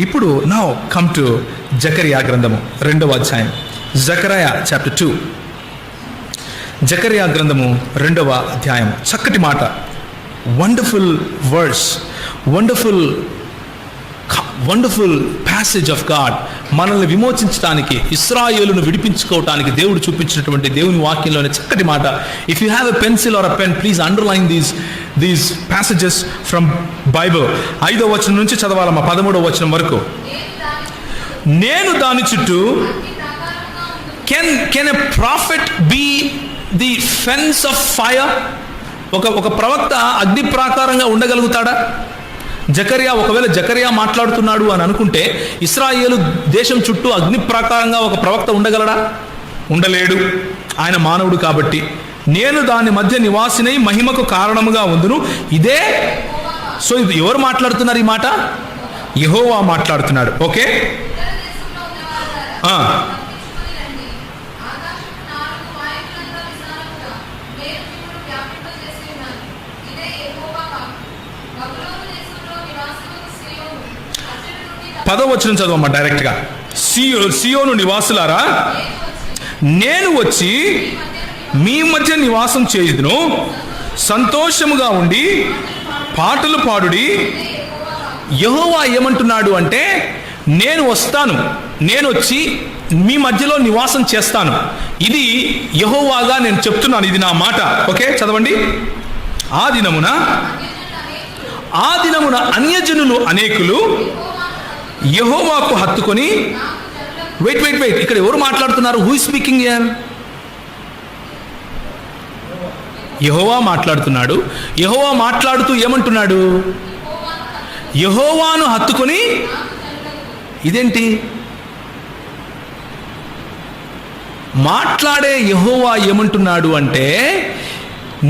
A: ఇప్పుడు నౌ కమ్ టు జకరియా గ్రంథము 2వ అధ్యాయం. జకరియా చాప్టర్ 2. జకరియా గ్రంథము 2వ అధ్యాయం. చక్కటి మాట, wonderful words, wonderful passage of God. మనల్ని విమోచించడానికి, ఇశ్రాయేలును విడిపించుకోవటానికి దేవుడు చూపించినటువంటి దేవుని వాక్యంలోని చక్కటి మాట. If you have a pencil are a pen, please underline these passages from Bible. 5వ వచనం నుంచి చదవాలమ్మా 13వ వచనం వరకు. నేను దాని చుట్టూ can a prophet be the fence of fire? ఒక ప్రవక్త అగ్ని ప్రాకారంగా ఉండగలుగుతాడా? ఒకవేళ జకరియా మాట్లాడుతున్నాడు అని అనుకుంటే ఇశ్రాయేలు దేశం చుట్టూ అగ్ని ప్రాకారంగా ఒక ప్రవక్త ఉండగలడా? ఉండలేడు. ఆయన మానవుడు కాబట్టి. నేను దాని మధ్య నివాసినై మహిమకు కారణముగా ఉందును. ఇదే. సో ఇది ఎవరు మాట్లాడుతున్నారు ఈ మాట? యెహోవా మాట్లాడుతున్నాడు. ఓకే, పదవ వచనం చదవమ్మా డైరెక్ట్గా. సియోను నివాసులారా, నేను వచ్చి మీ మధ్య నివాసం చేయుదును, సంతోషముగా ఉండి పాటలు పాడుడి. యెహోవా ఏమంటున్నాడు అంటే నేను వస్తాను, నేను వచ్చి మీ మధ్యలో నివాసం చేస్తాను. ఇది యెహోవాగా నేను చెప్తున్నాను, ఇది నా మాట. ఓకే చదవండి. ఆ దినమున అన్యజనులు అనేకులు యెహోవాకు హత్తుకొని. వెయిట్, ఇక్కడ ఎవరు మాట్లాడుతున్నారు? Who is speaking here? యెహోవా మాట్లాడుతున్నాడు. యెహోవా మాట్లాడుతూ ఏమంటున్నాడు? యెహోవాను హత్తుకొని. ఇదేంటి? మాట్లాడే యెహోవా ఏమంటున్నాడు అంటే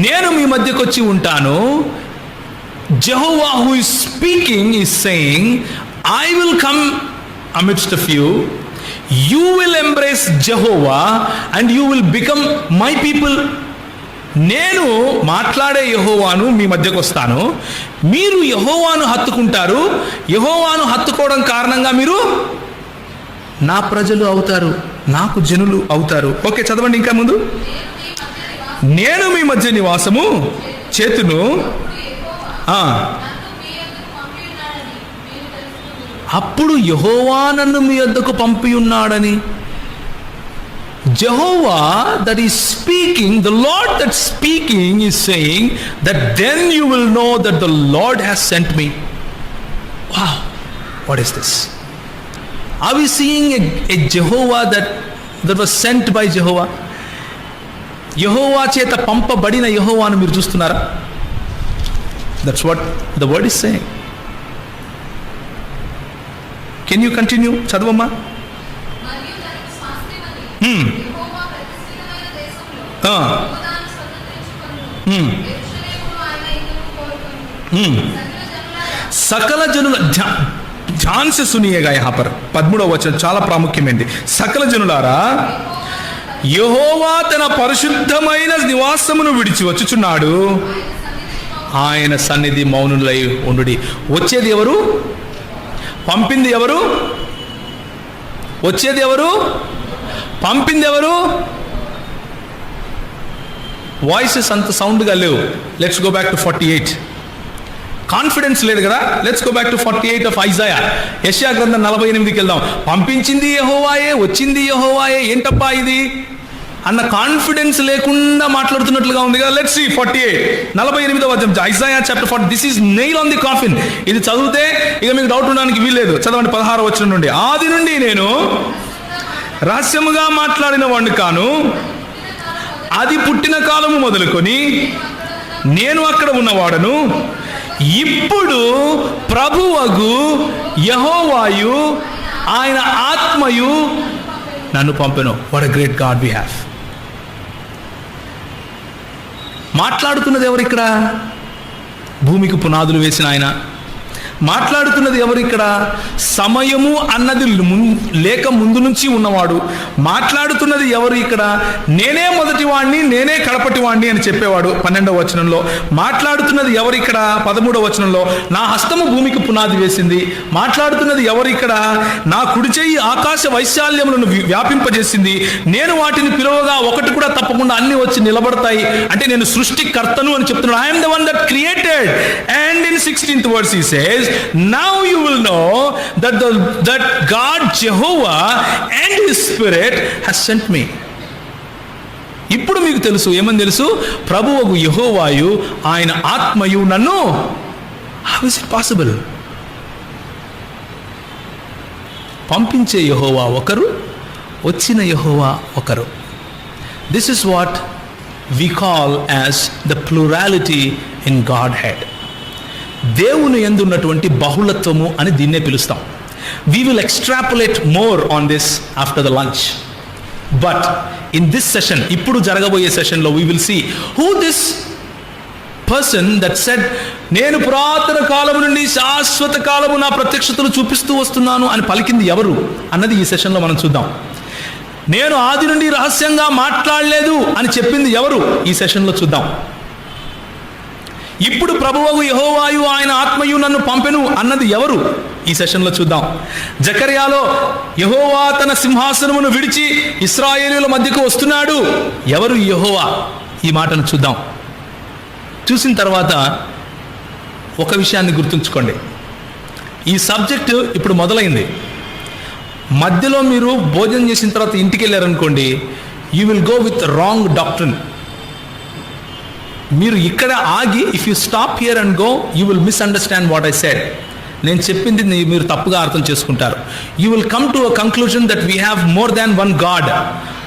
A: నేను మీ మధ్యకు వచ్చి ఉంటాను. Jehovah who is speaking is saying, I will come amidst of you. You will embrace Jehovah and you will become my people. నేను మాట్లాడే యెహోవాను మీ మధ్యకు వస్తాను, మీరు యెహోవాను హత్తుకుంటారు. యెహోవాను హత్తుకోవడం కారణంగా మీరు నా ప్రజలు అవుతారు, నాకు జనులు అవుతారు. ఓకే చదవండి ఇంకా ముందు. నేను మీ మధ్య నివాసము చేతును.
B: అప్పుడు యెహోవా నన్ను మీ వద్దకు పంపి ఉన్నాడని. Jehovah that is speaking, the Lord that's speaking is saying that then you will know that the Lord has sent me. Wow, what is this? Are we seeing a Jehovah that was sent by Jehovah? యెహోవా చేత పంపబడిన యెహోవాను మీరు చూస్తున్నారా? That's what the word is saying. Can you continue? చదవమ్మా. సకల జనుల ధ్యాన్ से सुनिएगा यहाँ पर 13వ వచనం చాలా ప్రాముఖ్యమైనది. సకల జనులారా, యెహోవా తన పరిశుద్ధమైన నివాసమును విడిచి వచ్చుచున్నాడు, ఆయన సన్నిధి మౌనులై ఉండుడి. వచ్చేది ఎవరు? పంపింది ఎవరు? వచ్చేది ఎవరు? పంపింది ఎవరు? వాయిసెస్ అంత సౌండ్గా లేవు. Let's go back to 48. Confidence లేదు కదా. Let's go back to 48 of Isaiah. యెషయా గ్రంథం 48కి వెళ్దాం. పంపించింది యెహోవాయే, వచ్చింది యెహోవాయే, ఏంటప్పా ఇది అన్న కాన్ఫిడెన్స్ లేకుండా మాట్లాడుతున్నట్లుగా ఉంది కదా. లెట్స్ సీ 48 48వ అధ్యాయం Isaiah chapter 40. This is nail on the coffin. ఇది చదివితే ఇక మీకు డౌట్ ఉండడానికి వీల్లేదు. చదవండి 16వ వచనం నుండి. ఆది నుండి నేను రహస్యముగా మాట్లాడిన వాడిని కాను, అది పుట్టిన కాలము మొదలుకొని నేను అక్కడ ఉన్నవాడను, ఇప్పుడు ప్రభువగు యెహోవాయు ఆయన ఆత్మయు నన్ను పంపెను. What a great God we have. మాట్లాడుతున్నది ఎవరు ఇక్కడ? భూమికి పునాదులు వేసిన ఆయన. మాట్లాడుతున్నది ఎవరు ఇక్కడ? సమయము అన్నది లేక ముందు నుంచి ఉన్నవాడు. మాట్లాడుతున్నది ఎవరు ఇక్కడ? నేనే మొదటి వాణ్ణి, నేనే కడపటి వాణ్ణి అని చెప్పేవాడు 12వ వచనంలో. మాట్లాడుతున్నది ఎవరు ఇక్కడ? 13వ వచనంలో నా హస్తము భూమికి పునాది వేసింది. మాట్లాడుతున్నది ఎవరు ఇక్కడ? నా కుడి చెయ్యి ఆకాశ వైశాల్యములను వ్యాపింపజేసింది. నేను వాటిని పిలువగా ఒకటి కూడా తప్పకుండా అన్ని వచ్చి నిలబడతాయి. అంటే నేను సృష్టికర్తను అని చెప్తున్నాడు. I'm the one that created. And in 16th verse he says, now you will know that God Jehovah and his spirit has sent me. ఇప్పుడు మీకు తెలుసు. ఏమని తెలుసు? ప్రభువగు యెహోవాయు ఆయన ఆత్మయు నన్ను. How is it possible? పంపించే యెహోవా ఒకరు, వచ్చిన యెహోవా ఒకరు. This is what we call as the plurality in Godhead. దేవుని యందు ఉన్నటువంటి బహుళత్వము అని దీన్నే పిలుస్తాం. We will extrapolate more on this after the lunch. But in this session, ఇప్పుడు జరగబోయే సెషన్లో we will see who this person that said, నేను పురాతన కాలము నుండి శాశ్వత కాలము నా ప్రత్యక్షతలు చూపిస్తూ వస్తున్నాను అని పలికింది ఎవరు అన్నది ఈ సెషన్లో మనం చూద్దాం. నేను ఆది నుండి రహస్యంగా మాట్లాడలేదు అని చెప్పింది ఎవరు ఈ సెషన్లో చూద్దాం. ఇప్పుడు ప్రభువగు యెహోవాయు ఆయన ఆత్మయు నన్ను పంపెను అన్నది ఎవరు ఈ సెషన్లో చూద్దాం. జకర్యాలో యెహోవా తన సింహాసనమును విడిచి ఇశ్రాయేలీయుల మధ్యకు వస్తున్నాడు. ఎవరు యెహోవా? ఈ మాటను చూద్దాం. చూసిన తర్వాత ఒక విషయాన్ని గుర్తుంచుకోండి. ఈ సబ్జెక్టు ఇప్పుడు మొదలైంది. మధ్యలో మీరు భోజనం చేసిన తర్వాత ఇంటికి వెళ్ళారనుకోండి, you will go with wrong doctrine. మీరు ఇక్కడ ఆగి, if you stop here and go, you will misunderstand what I said. నేను చెప్పింది మీరు తప్పుగా అర్థం చేసుకుంటారు. You will come to a conclusion that we have more than one God.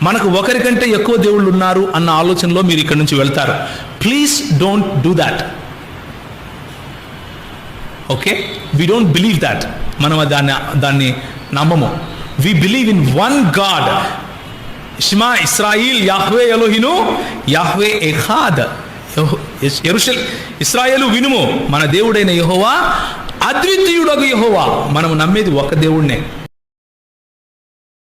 B: మనకు ఒకరికంటే ఎక్కువ దేవుళ్ళు ఉన్నారు అన్న ఆలోచనలో మీరు ఇక్కడ నుంచి వెళ్తారు. Please don't do that. Okay, we don't believe that. మనం దాన్ని నమ్మము. We believe in one God. షిమా ఇస్రాయిల్ యాహ్వే ఎలోహిను యాహ్వే ఎఖాద్. ఇశ్రాయేలు వినుము, మన దేవుడైన యెహోవా అద్వితీయుడగు యెహోవా. మనం నమ్మేది ఒక దేవుడినే.